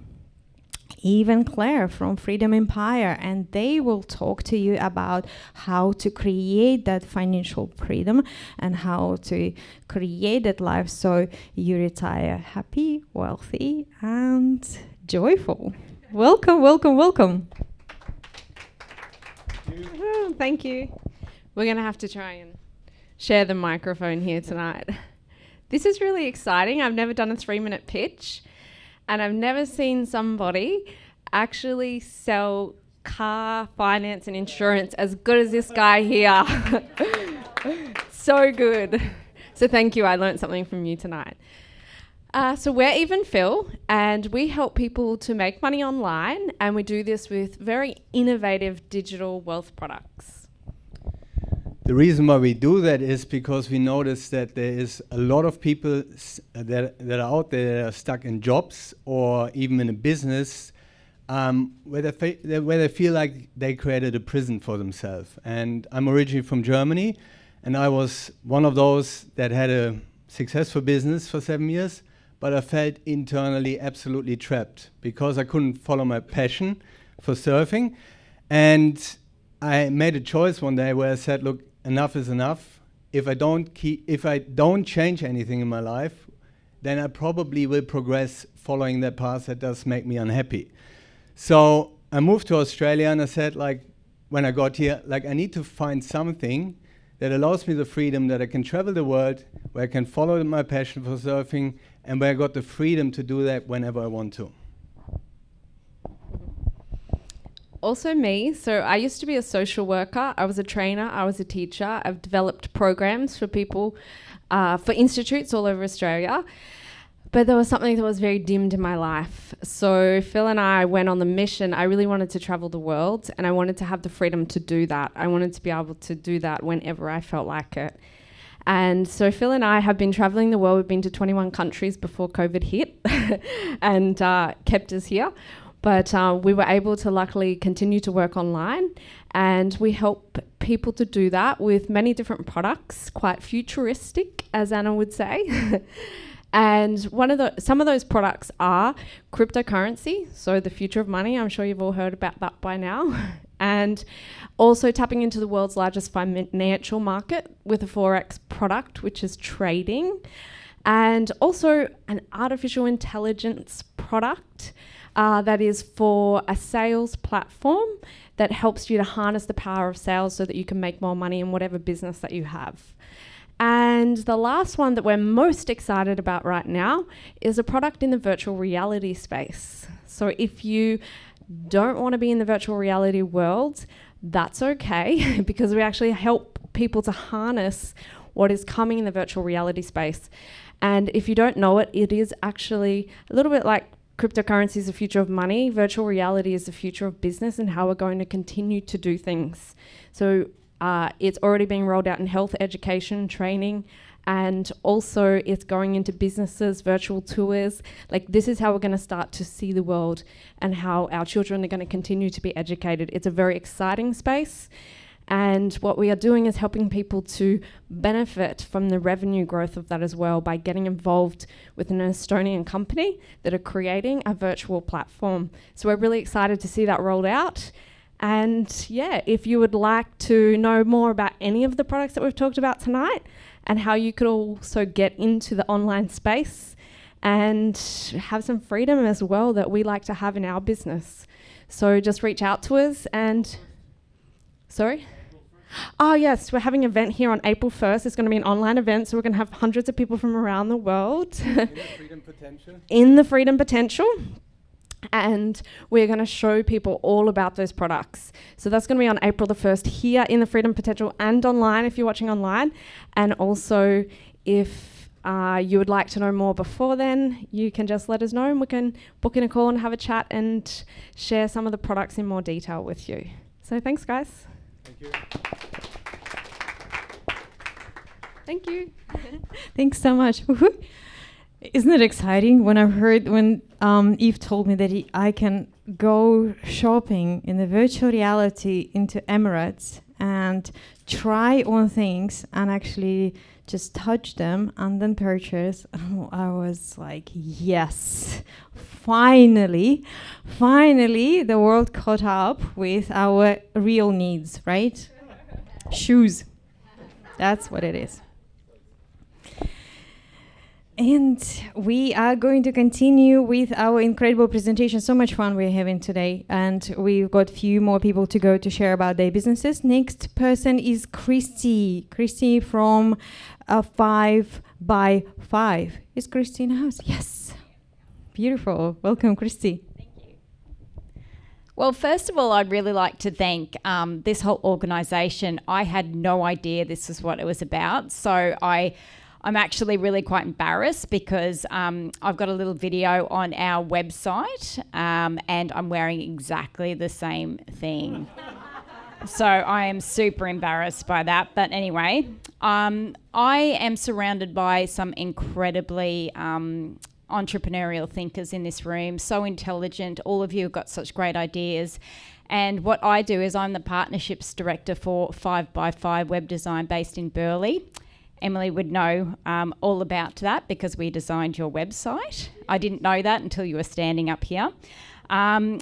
Eve and Claire from Freedom Empire, and they will talk to you about how to create that financial freedom and how to create that life so you retire happy, wealthy, and joyful. Welcome, welcome, welcome. Thank you. We're going to have to try and share the microphone here tonight. This is really exciting. I've never done a 3-minute pitch. And I've never seen somebody actually sell car finance and insurance as good as this guy here. So good. So thank you. I learned something from you tonight. So we're Even Phil, and we help people to make money online, and we do this with very innovative digital wealth products. The reason why we do that is because we notice that there is a lot of people that are out there that are stuck in jobs or even in a business where they feel like they created a prison for themselves. And I'm originally from Germany, and I was one of those that had a successful business for 7 years, but I felt internally absolutely trapped because I couldn't follow my passion for surfing. And I made a choice one day where I said, look, enough is enough. If I don't change anything in my life, then I probably will progress following that path that does make me unhappy. So I moved to Australia, and I said, when I got here, I need to find something that allows me the freedom that I can travel the world, where I can follow my passion for surfing, and where I got the freedom to do that whenever I want to. Also me, so I used to be a social worker, I was a trainer, I was a teacher, I've developed programs for people, for institutes all over Australia. But there was something that was very dimmed in my life. So Phil and I went on the mission. I really wanted to travel the world, and I wanted to have the freedom to do that. I wanted to be able to do that whenever I felt like it. And so Phil and I have been traveling the world. We've been to 21 countries before COVID hit and kept us here. But we were able to luckily continue to work online, and we help people to do that with many different products, quite futuristic, as Anna would say. And some of those products are cryptocurrency, so the future of money. I'm sure you've all heard about that by now. And also tapping into the world's largest financial market with a Forex product, which is trading. And also an artificial intelligence product that is for a sales platform that helps you to harness the power of sales so that you can make more money in whatever business that you have. And the last one that we're most excited about right now is a product in the virtual reality space. So if you don't want to be in the virtual reality world, that's okay, because we actually help people to harness what is coming in the virtual reality space. And if you don't know it, it is actually a little bit like cryptocurrency is the future of money. Virtual reality is the future of business and how we're going to continue to do things. So it's already being rolled out in health, education, training, and also it's going into businesses, virtual tours. Like, this is how we're going to start to see the world and how our children are going to continue to be educated. It's a very exciting space. And what we are doing is helping people to benefit from the revenue growth of that as well by getting involved with an Estonian company that are creating a virtual platform. So we're really excited to see that rolled out. And yeah, if you would like to know more about any of the products that we've talked about tonight and how you could also get into the online space and have some freedom as well that we like to have in our business. So just reach out to us and... Sorry? Oh yes, we're having an event here on April 1st. It's going to be an online event, so we're going to have hundreds of people from around the world. In the Freedom Potential? In the Freedom Potential. And we're going to show people all about those products. So that's going to be on April the 1st here in the Freedom Potential and online if you're watching online. And also if you would like to know more before then, you can just let us know and we can book in a call and have a chat and share some of the products in more detail with you. So thanks, guys. Thank you. Thank you. Thanks so much. Isn't it exciting when Eve told me that I can go shopping in the virtual reality into Emirates and try on things and actually just touch them and then purchase. I was like, yes, finally the world caught up with our real needs, right? Shoes. That's what it is. And we are going to continue with our incredible presentation. So much fun we're having today. And we've got a few more people to go to share about their businesses. Next person is Christy. Christy from 5x5. Is Christy in the house? Yes. Beautiful. Welcome, Christy. Thank you. Well, first of all, I'd really like to thank this whole organisation. I had no idea this is what it was about. So I'm actually really quite embarrassed because I've got a little video on our website and I'm wearing exactly the same thing. So I am super embarrassed by that. But anyway, I am surrounded by some incredibly entrepreneurial thinkers in this room, so intelligent. All of you have got such great ideas. And what I do is I'm the partnerships director for 5x5 Web Design based in Burleigh. Emily would know all about that because we designed your website. I didn't know that until you were standing up here. And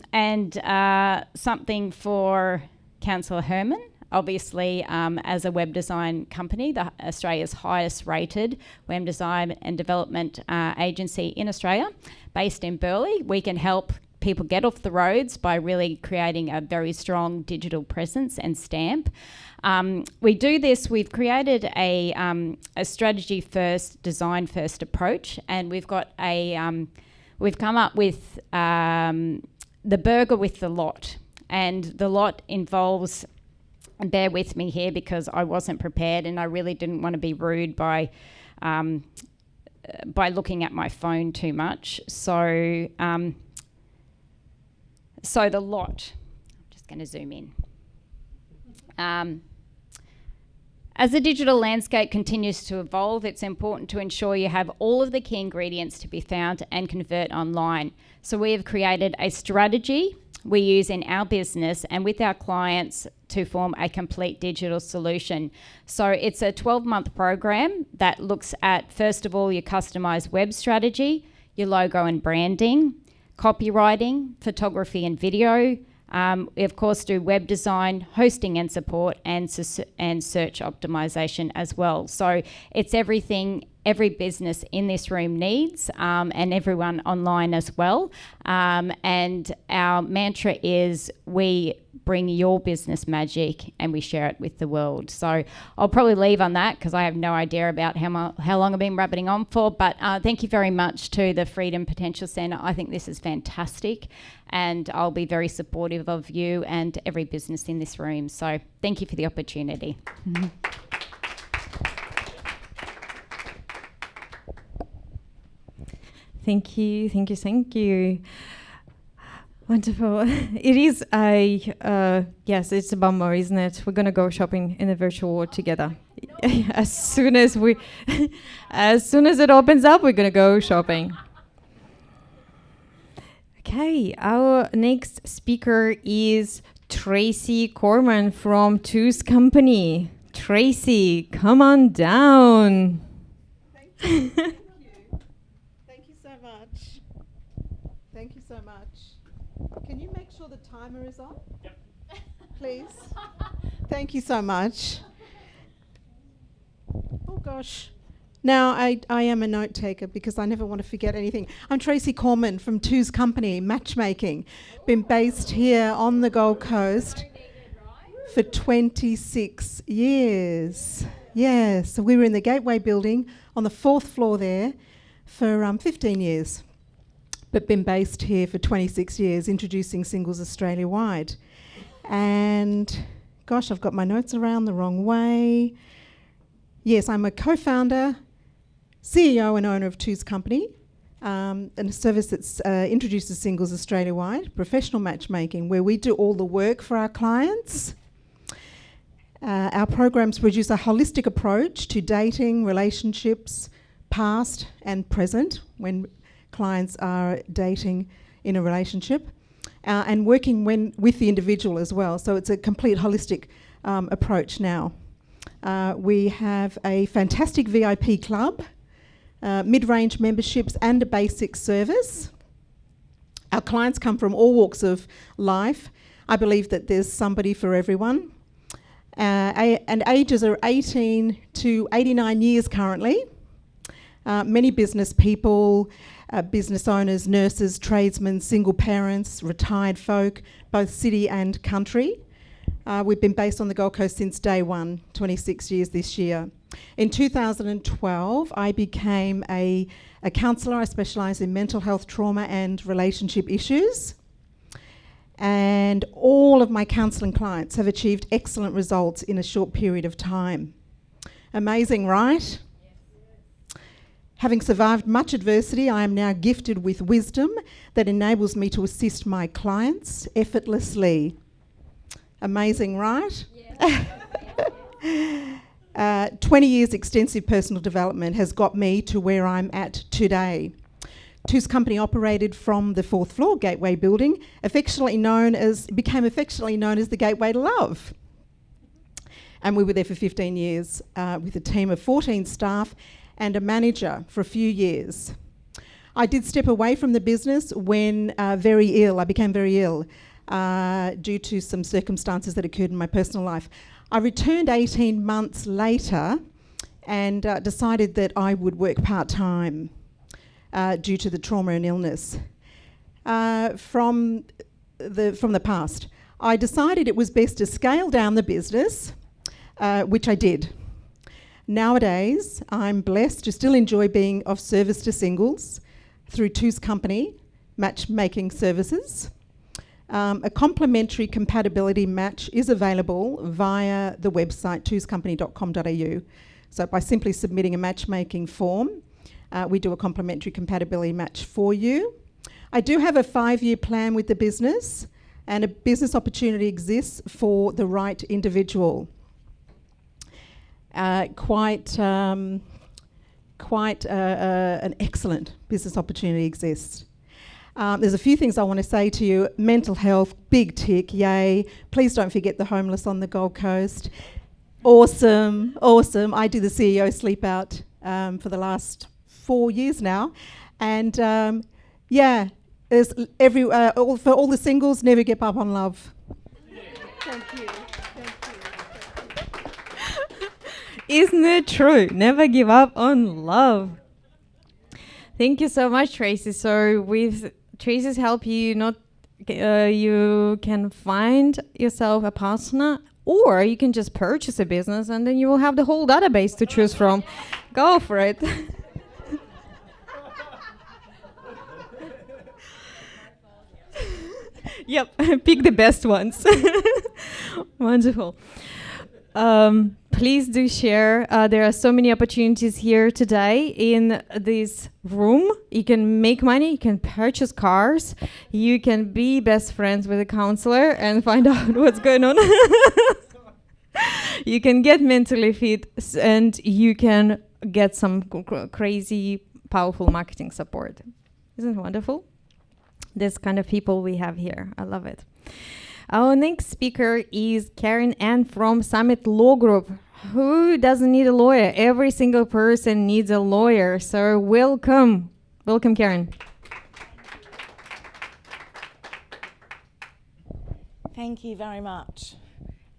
something for Councillor Herman, obviously as a web design company, Australia's highest rated web design and development agency in Australia, based in Burleigh. We can help people get off the roads by really creating a very strong digital presence and stamp. We do this, we've created a strategy first, design first approach, and we've got we've come up with the burger with the lot. And the lot involves, and bear with me here because I wasn't prepared and I really didn't want to be rude by by looking at my phone too much. So the lot, I'm just going to zoom in. As the digital landscape continues to evolve, it's important to ensure you have all of the key ingredients to be found and convert online. So we have created a strategy we use in our business and with our clients to form a complete digital solution. So it's a 12-month program that looks at, first of all, your customized web strategy, your logo and branding, copywriting, photography and video. We, of course, do web design, hosting and support, and search optimization as well. So it's everything every business in this room needs, and everyone online as well. And our mantra is we bring your business magic and we share it with the world. So I'll probably leave on that because I have no idea about how long I've been rabbiting on for, but thank you very much to the Freedom Potential Centre. I think this is fantastic and I'll be very supportive of you and every business in this room. So thank you for the opportunity. Thank you. Wonderful. It is yes, it's a bummer, isn't it? We're gonna go shopping in the virtual world together. as soon as it opens up, we're gonna go shopping. Okay, our next speaker is Tracy Corman from Two's Company. Tracy, come on down. Thank you. Thank you so much. Thank you so much. Can you make sure the timer is on? Yep. Please. Thank you so much. Oh gosh. Now I am a note taker because I never want to forget anything. I'm Tracy Corman from Two's Company, Matchmaking. Been based here on the Gold Coast for 26 years. Yes, so we were in the Gateway building on the 4th floor there for 15 years, but been based here for 26 years, introducing singles Australia-wide. And gosh, I've got my notes around the wrong way. Yes, I'm a co-founder, CEO and owner of Two's Company, and a service that introduces singles Australia-wide, professional matchmaking, where we do all the work for our clients. Our programs produce a holistic approach to dating, relationships, past and present, when clients are dating in a relationship, and working with the individual as well. So it's a complete holistic approach now. We have a fantastic VIP club, mid-range memberships and a basic service. Our clients come from all walks of life. I believe that there's somebody for everyone. And ages are 18 to 89 years currently. Many business people, business owners, nurses, tradesmen, single parents, retired folk, both city and country. We've been based on the Gold Coast since day one, 26 years this year. In 2012, I became a counsellor. I specialise in mental health, trauma and relationship issues. And all of my counselling clients have achieved excellent results in a short period of time. Amazing, right? Having survived much adversity, I am now gifted with wisdom that enables me to assist my clients effortlessly. Amazing, right? Yeah. 20 years extensive personal development has got me to where I'm at today. Two's Company operated from the 4th floor Gateway building, became affectionately known as the Gateway to Love. And we were there for 15 years with a team of 14 staff and a manager for a few years. I did step away from the business when I became very ill due to some circumstances that occurred in my personal life. I returned 18 months later and decided that I would work part-time due to the trauma and illness from the past. I decided it was best to scale down the business, which I did. Nowadays, I'm blessed to still enjoy being of service to singles through Two's Company matchmaking services. A complimentary compatibility match is available via the website twoscompany.com.au. So by simply submitting a matchmaking form, we do a complementary compatibility match for you. I do have a 5-year plan with the business, and a business opportunity exists for the right individual. Quite an excellent business opportunity exists. There's a few things I want to say to you. Mental health, big tick, yay. Please don't forget the homeless on the Gold Coast. Awesome. I do the CEO sleep out for the last 4 years now. And there's for all the singles, never give up on love. Thank you. Isn't it true? Never give up on love. Thank you so much, Tracy. So with Tracy's help, you can find yourself a partner, or you can just purchase a business, and then you will have the whole database to choose from. Go for it. Yep, pick the best ones. Wonderful. Please do share. There are so many opportunities here today in this room. You can make money, you can purchase cars, you can be best friends with a counselor and find out what's going on. You can get mentally fit, and you can get some crazy, powerful marketing support. Isn't it wonderful? This kind of people we have here. I love it. Our next speaker is Karen Ann from Summit Law Group. Who doesn't need a lawyer? Every single person needs a lawyer. So welcome. Welcome, Karen. Thank you very much.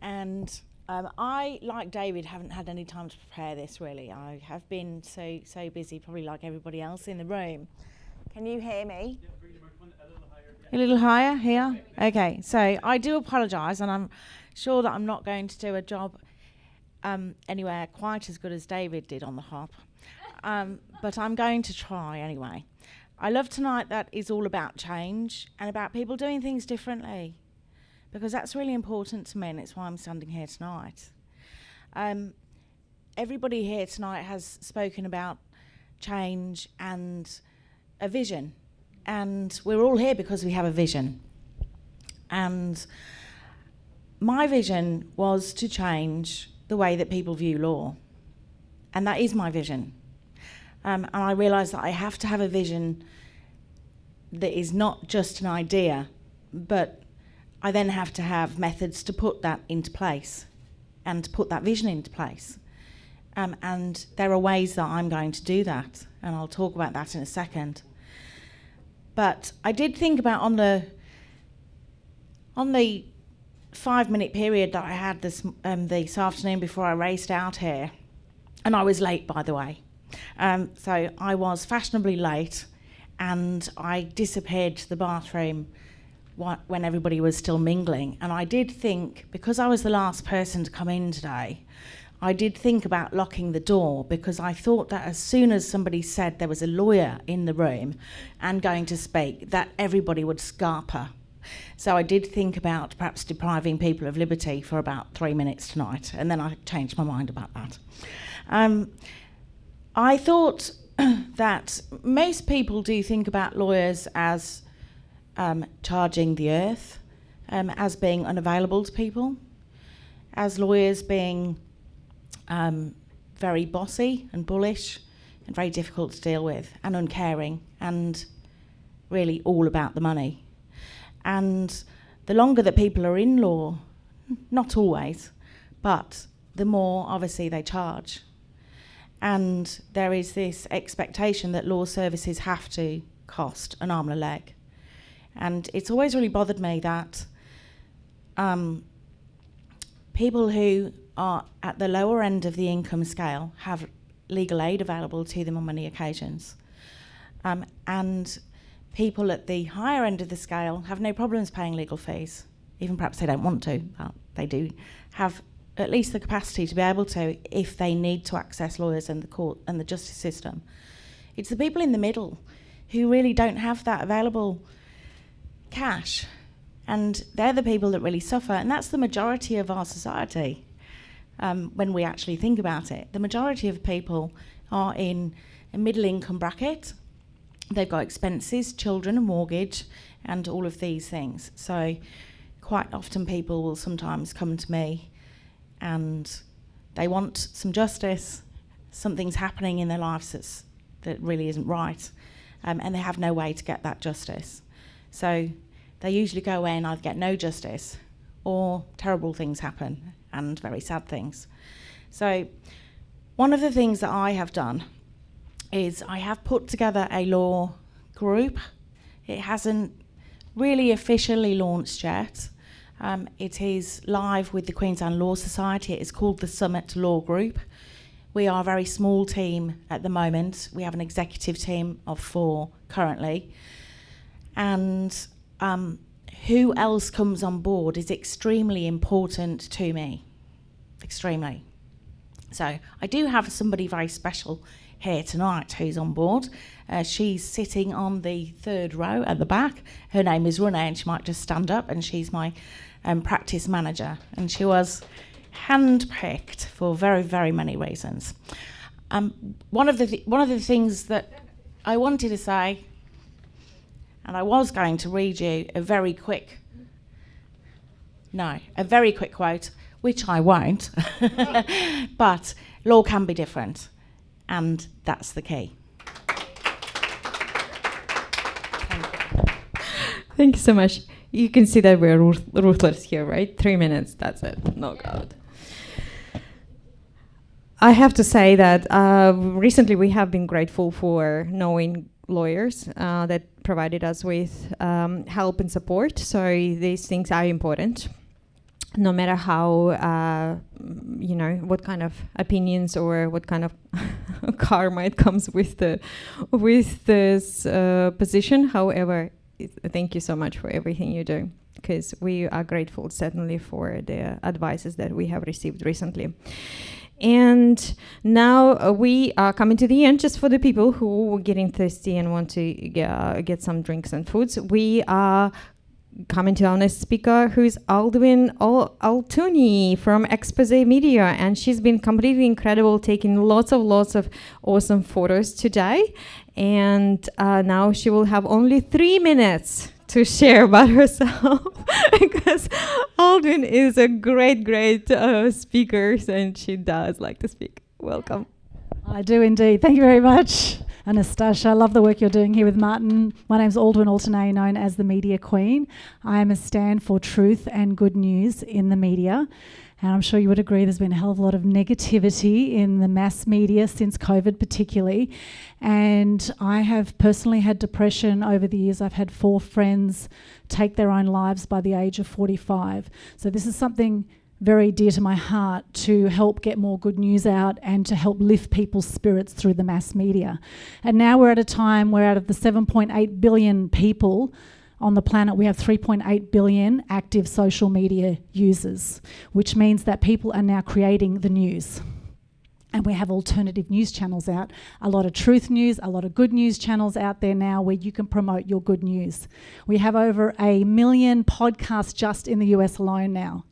And I, like David, haven't had any time to prepare this, really. I have been so busy, probably like everybody else in the room. Can you hear me? Yeah, bring the microphone a little higher here? Okay, so I do apologise, and I'm sure that I'm not going to do a job anywhere quite as good as David did on the hop. But I'm going to try anyway. I love tonight that is all about change and about people doing things differently, because that's really important to me, and it's why I'm standing here tonight. Everybody here tonight has spoken about change and a vision, and we're all here because we have a vision. And my vision was to change the way that people view law, and that is my vision. And I realised that I have to have a vision that is not just an idea, but I then have to have methods to put that into place and to put that vision into place. And there are ways that I'm going to do that, and I'll talk about that in a second. But I did think about on the 5-minute period that I had this afternoon before I raced out here, and I was late, by the way. So I was fashionably late, and I disappeared to the bathroom when everybody was still mingling. And I did think, because I was the last person to come in today, I did think about locking the door, because I thought that as soon as somebody said there was a lawyer in the room and going to speak, that everybody would scarper. So I did think about perhaps depriving people of liberty for about 3 minutes tonight, and then I changed my mind about that. I thought that most people do think about lawyers as charging the earth, as being unavailable to people, as lawyers being very bossy and bullish and very difficult to deal with and uncaring and really all about the money. And the longer that people are in law, not always, but the more obviously they charge. And there is this expectation that law services have to cost an arm and a leg. And it's always really bothered me that people who are at the lower end of the income scale have legal aid available to them on many occasions. And people at the higher end of the scale have no problems paying legal fees. Even perhaps they don't want to, but they do have at least the capacity to be able to if they need to access lawyers and the court and the justice system. It's the people in the middle who really don't have that available cash, and they're the people that really suffer, and that's the majority of our society. When we actually think about it, the majority of people are in a middle income bracket. They've got expenses, children, a mortgage, and all of these things. So quite often people will sometimes come to me and they want some justice. Something's happening in their lives that really isn't right, and they have no way to get that justice. So they usually go away and either get no justice or terrible things happen, and very sad things. So one of the things that I have done is I have put together a law group. It hasn't really officially launched yet. It is live with the Queensland Law Society. It is called the Summit Law Group. We are a very small team at the moment. We have an executive team of 4 currently. And who else comes on board is extremely important to me. Extremely. So I do have somebody very special here tonight who's on board. She's sitting on the 3rd row at the back. Her name is Renee, and she might just stand up, and she's my practice manager. And she was handpicked for very, very many reasons. One of the things that I wanted to say, and I was going to read you a very quick quote, which I won't, but law can be different, and that's the key. Thank you so much. You can see that we're ruthless here, right? 3 minutes, that's it. Knock out. I have to say that recently we have been grateful for knowing lawyers that provided us with help and support. So these things are important, no matter how, what kind of opinions or what kind of karma it comes with this position. However, thank you so much for everything you do, because we are grateful certainly for the advices that we have received recently. And now we are coming to the end. Just for the people who are getting thirsty and want to get some drinks and foods, we are coming to our next speaker, who is Aldwin Altuni from Expose Media, and she's been completely incredible, taking lots of awesome photos today. And now she will have only 3 minutes to share about herself, because Aldwin is a great speaker, and she does like to speak. Welcome. I do indeed. Thank you very much, Anastasha. I love the work you're doing here with Martin. My name's Aldwin Alternay, known as the Media Queen. I am a stand for truth and good news in the media. And I'm sure you would agree there's been a hell of a lot of negativity in the mass media since COVID particularly. And I have personally had depression over the years. I've had 4 friends take their own lives by the age of 45. So this is something very dear to my heart, to help get more good news out and to help lift people's spirits through the mass media. And now we're at a time where out of the 7.8 billion people on the planet, we have 3.8 billion active social media users, which means that people are now creating the news. And we have alternative news channels out, a lot of truth news, a lot of good news channels out there now where you can promote your good news. We have over 1 million podcasts just in the US alone now.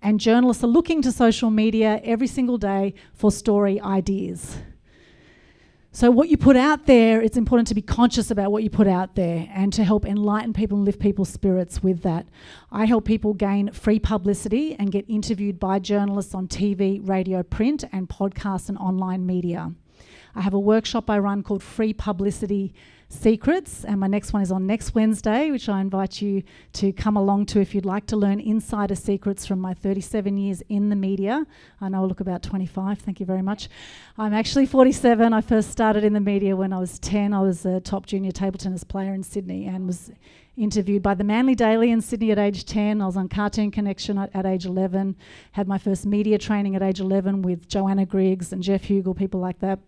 And journalists are looking to social media every single day for story ideas. So what you put out there, it's important to be conscious about what you put out there and to help enlighten people and lift people's spirits with that. I help people gain free publicity and get interviewed by journalists on TV, radio, print, and podcasts and online media. I have a workshop I run called Free Publicity Secrets, and my next one is on next Wednesday, which I invite you to come along to if you'd like to learn insider secrets from my 37 years in the media. I know I look about 25, thank you very much. I'm actually 47. I first started in the media when I was 10. I was a top junior table tennis player in Sydney and was interviewed by the Manly Daily in Sydney at age 10. I was on Cartoon Connection at age 11, had my first media training at age 11 with Joanna Griggs and Jeff Hugel, people like that.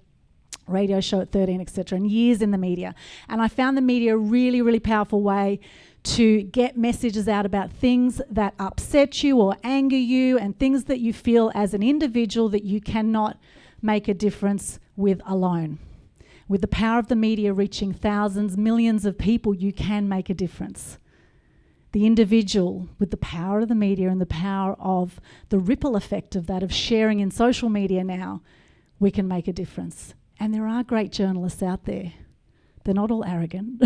Radio show at 13, etc., and years in the media. And I found the media a really, really powerful way to get messages out about things that upset you or anger you and things that you feel as an individual that you cannot make a difference with alone. With the power of the media reaching thousands, millions of people, you can make a difference. The individual, with the power of the media and the power of the ripple effect of that, of sharing in social media now, we can make a difference. And there are great journalists out there. They're not all arrogant.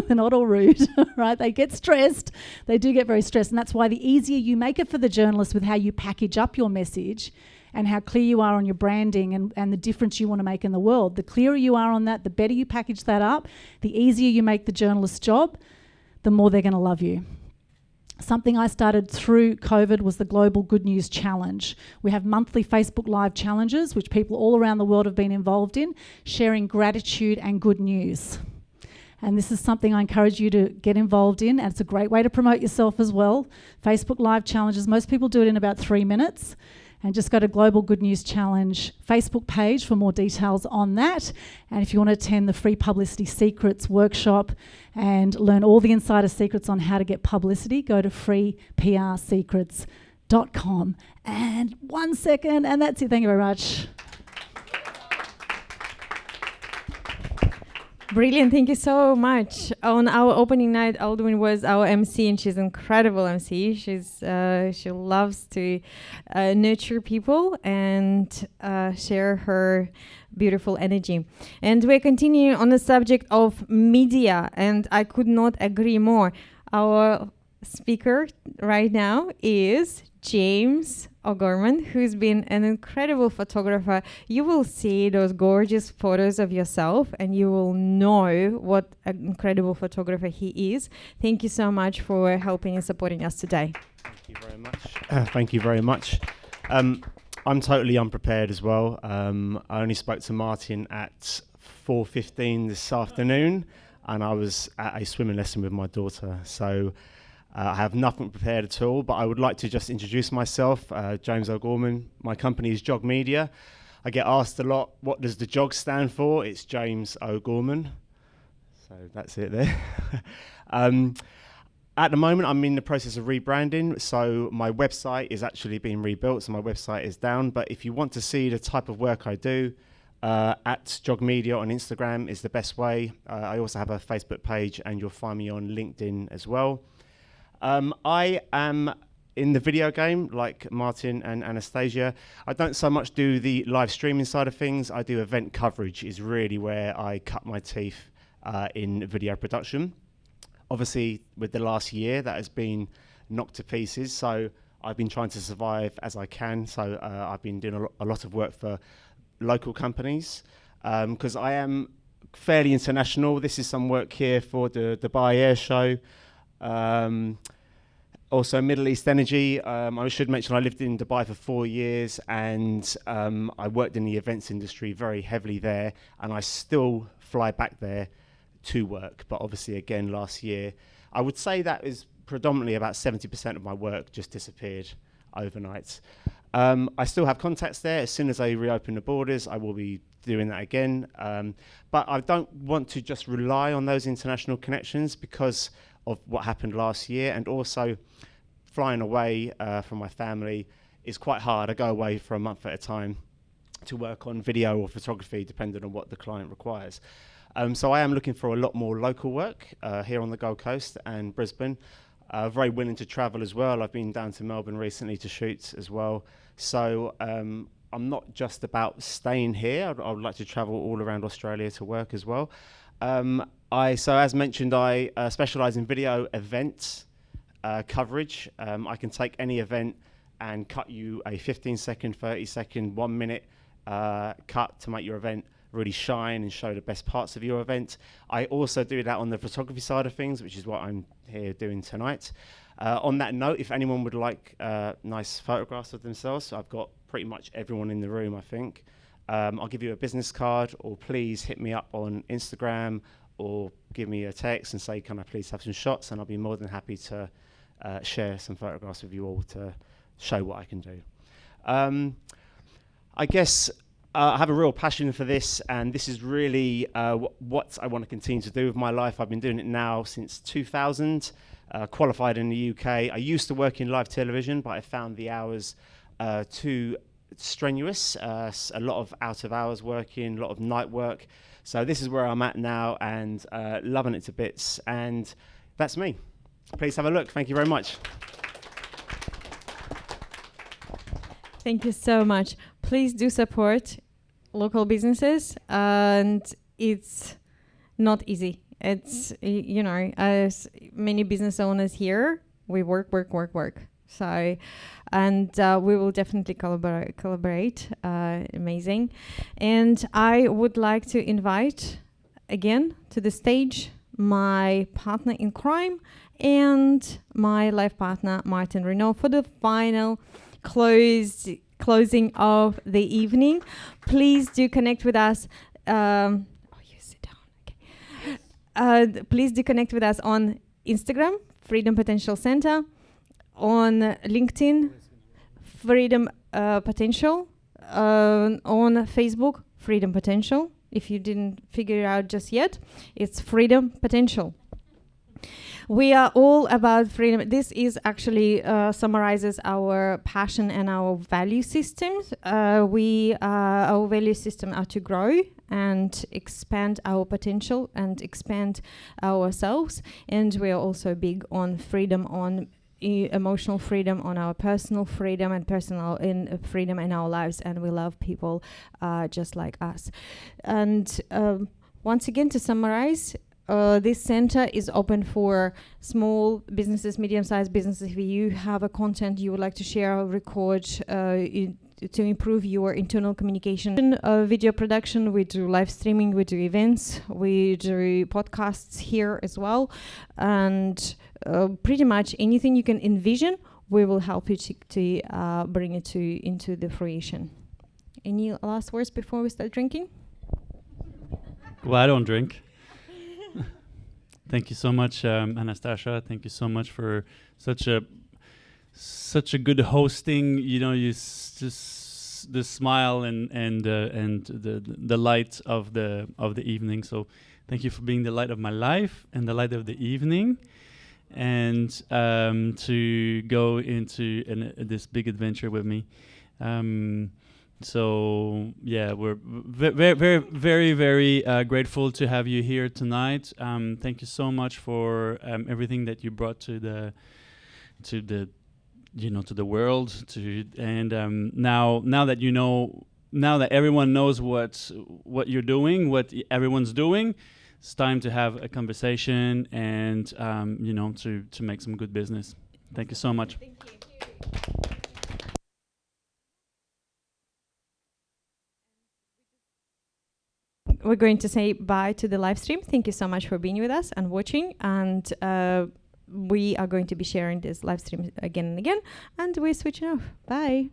They're not all rude, right? They get stressed. They do get very stressed. And that's why the easier you make it for the journalist with how you package up your message and how clear you are on your branding and the difference you want to make in the world, the clearer you are on that, the better you package that up, the easier you make the journalist's job, the more they're going to love you. Something I started through COVID was the Global Good News Challenge. We have monthly Facebook Live challenges, which people all around the world have been involved in, sharing gratitude and good news. And this is something I encourage you to get involved in, and it's a great way to promote yourself as well. Facebook Live challenges, most people do it in about 3 minutes. And just go to Global Good News Challenge Facebook page for more details on that. And if you want to attend the Free Publicity Secrets workshop and learn all the insider secrets on how to get publicity, go to freeprsecrets.com. And 1 second, and that's it. Thank you very much. Brilliant, thank you so much. On our opening night, Aldwin was our MC, and she's an incredible MC. She loves to nurture people and share her beautiful energy. And we're continuing on the subject of media, and I could not agree more. Our speaker right now is James O'Gorman, who's been an incredible photographer. You will see those gorgeous photos of yourself and you will know what an incredible photographer he is. Thank you so much for helping and supporting us today. Thank you very much. Thank you very much. I'm totally unprepared as well. I only spoke to Martin at 4:15 this afternoon, and I was at a swimming lesson with my daughter. So I have nothing prepared at all, but I would like to just introduce myself, James O'Gorman. My company is Jog Media. I get asked a lot, what does the Jog stand for? It's James O'Gorman. So that's it there. At the moment, I'm in the process of rebranding, so my website is actually being rebuilt, so my website is down. But if you want to see the type of work I do, at Jog Media on Instagram is the best way. I also have a Facebook page, and you'll find me on LinkedIn as well. I am in the video game, like Martin and Anastasia. I don't so much do the live streaming side of things. I do event coverage is really where I cut my teeth in video production. Obviously, with the last year, that has been knocked to pieces. So I've been trying to survive as I can. So I've been doing a lot of work for local companies because I am fairly international. This is some work here for the Dubai Air Show. Also Middle East Energy. I should mention I lived in Dubai for 4 years, and I worked in the events industry very heavily there, and I still fly back there to work. But obviously again last year, I would say that is predominantly about 70% of my work just disappeared overnight. I still have contacts there. As soon as they reopen the borders, I will be doing that again. But I don't want to just rely on those international connections because of what happened last year, and also flying away from my family is quite hard. I go away for a month at a time to work on video or photography, depending on what the client requires. So I am looking for a lot more local work here on the Gold Coast and Brisbane. Very willing to travel as well. I've been down to Melbourne recently to shoot as well. So I'm not just about staying here. I would like to travel all around Australia to work as well. So as mentioned, I specialize in video event coverage. I can take any event and cut you a 15-second, 30-second, 1 minute cut to make your event really shine and show the best parts of your event. I also do that on the photography side of things, which is what I'm here doing tonight. On that note, if anyone would like nice photographs of themselves, I've got pretty much everyone in the room, I think. I'll give you a business card, or please hit me up on Instagram or give me a text and say, can I please have some shots? And I'll be more than happy to share some photographs with you all to show what I can do. I guess I have a real passion for this, and this is really what I want to continue to do with my life. I've been doing it now since 2000, qualified in the UK. I used to work in live television, but I found the hours too strenuous, a lot of out of hours working, a lot of night work. So this is where I'm at now, and loving it to bits. And that's me. Please have a look. Thank you very much. Thank you so much. Please do support local businesses, and it's not easy. It's, you know, as many business owners here, we work. So, and we will definitely collaborate. Amazing. And I would like to invite again to the stage my partner in crime and my life partner, Martin Renaud, for the final closing of the evening. Please do connect with us. Please do connect with us on Instagram, Freedom Potential Center, on LinkedIn, Freedom Potential, on Facebook, Freedom Potential. If you didn't figure it out just yet, it's Freedom Potential. We are all about freedom. This is actually summarizes our passion and our value systems. Our value system are to grow and expand our potential and expand ourselves. And we are also big on freedom, on emotional freedom, on our personal freedom and personal freedom in our lives. And we love people just like us. And once again, to summarize, this center is open for small businesses, medium-sized businesses. If you have a content you would like to share or record to improve your internal communication, video production, we do live streaming, we do events, we do podcasts here as well, and pretty much anything you can envision, we will help you to bring it into the fruition. Any last words before we start drinking? Well, I don't drink. Thank you so much, Anastasha. Thank you so much for such a good hosting. You know, just the smile and the light of the evening. So, thank you for being the light of my life and the light of the evening, and to go into this big adventure with me. So yeah, we're very grateful to have you here tonight. Thank you so much for everything that you brought to the world. Now that everyone knows what you're doing, what everyone's doing, it's time to have a conversation and to make some good business. Thank you so much. Thank you. We're going to say bye to the live stream. Thank you so much for being with us and watching. And we are going to be sharing this live stream again and again. And we're switching off. Bye.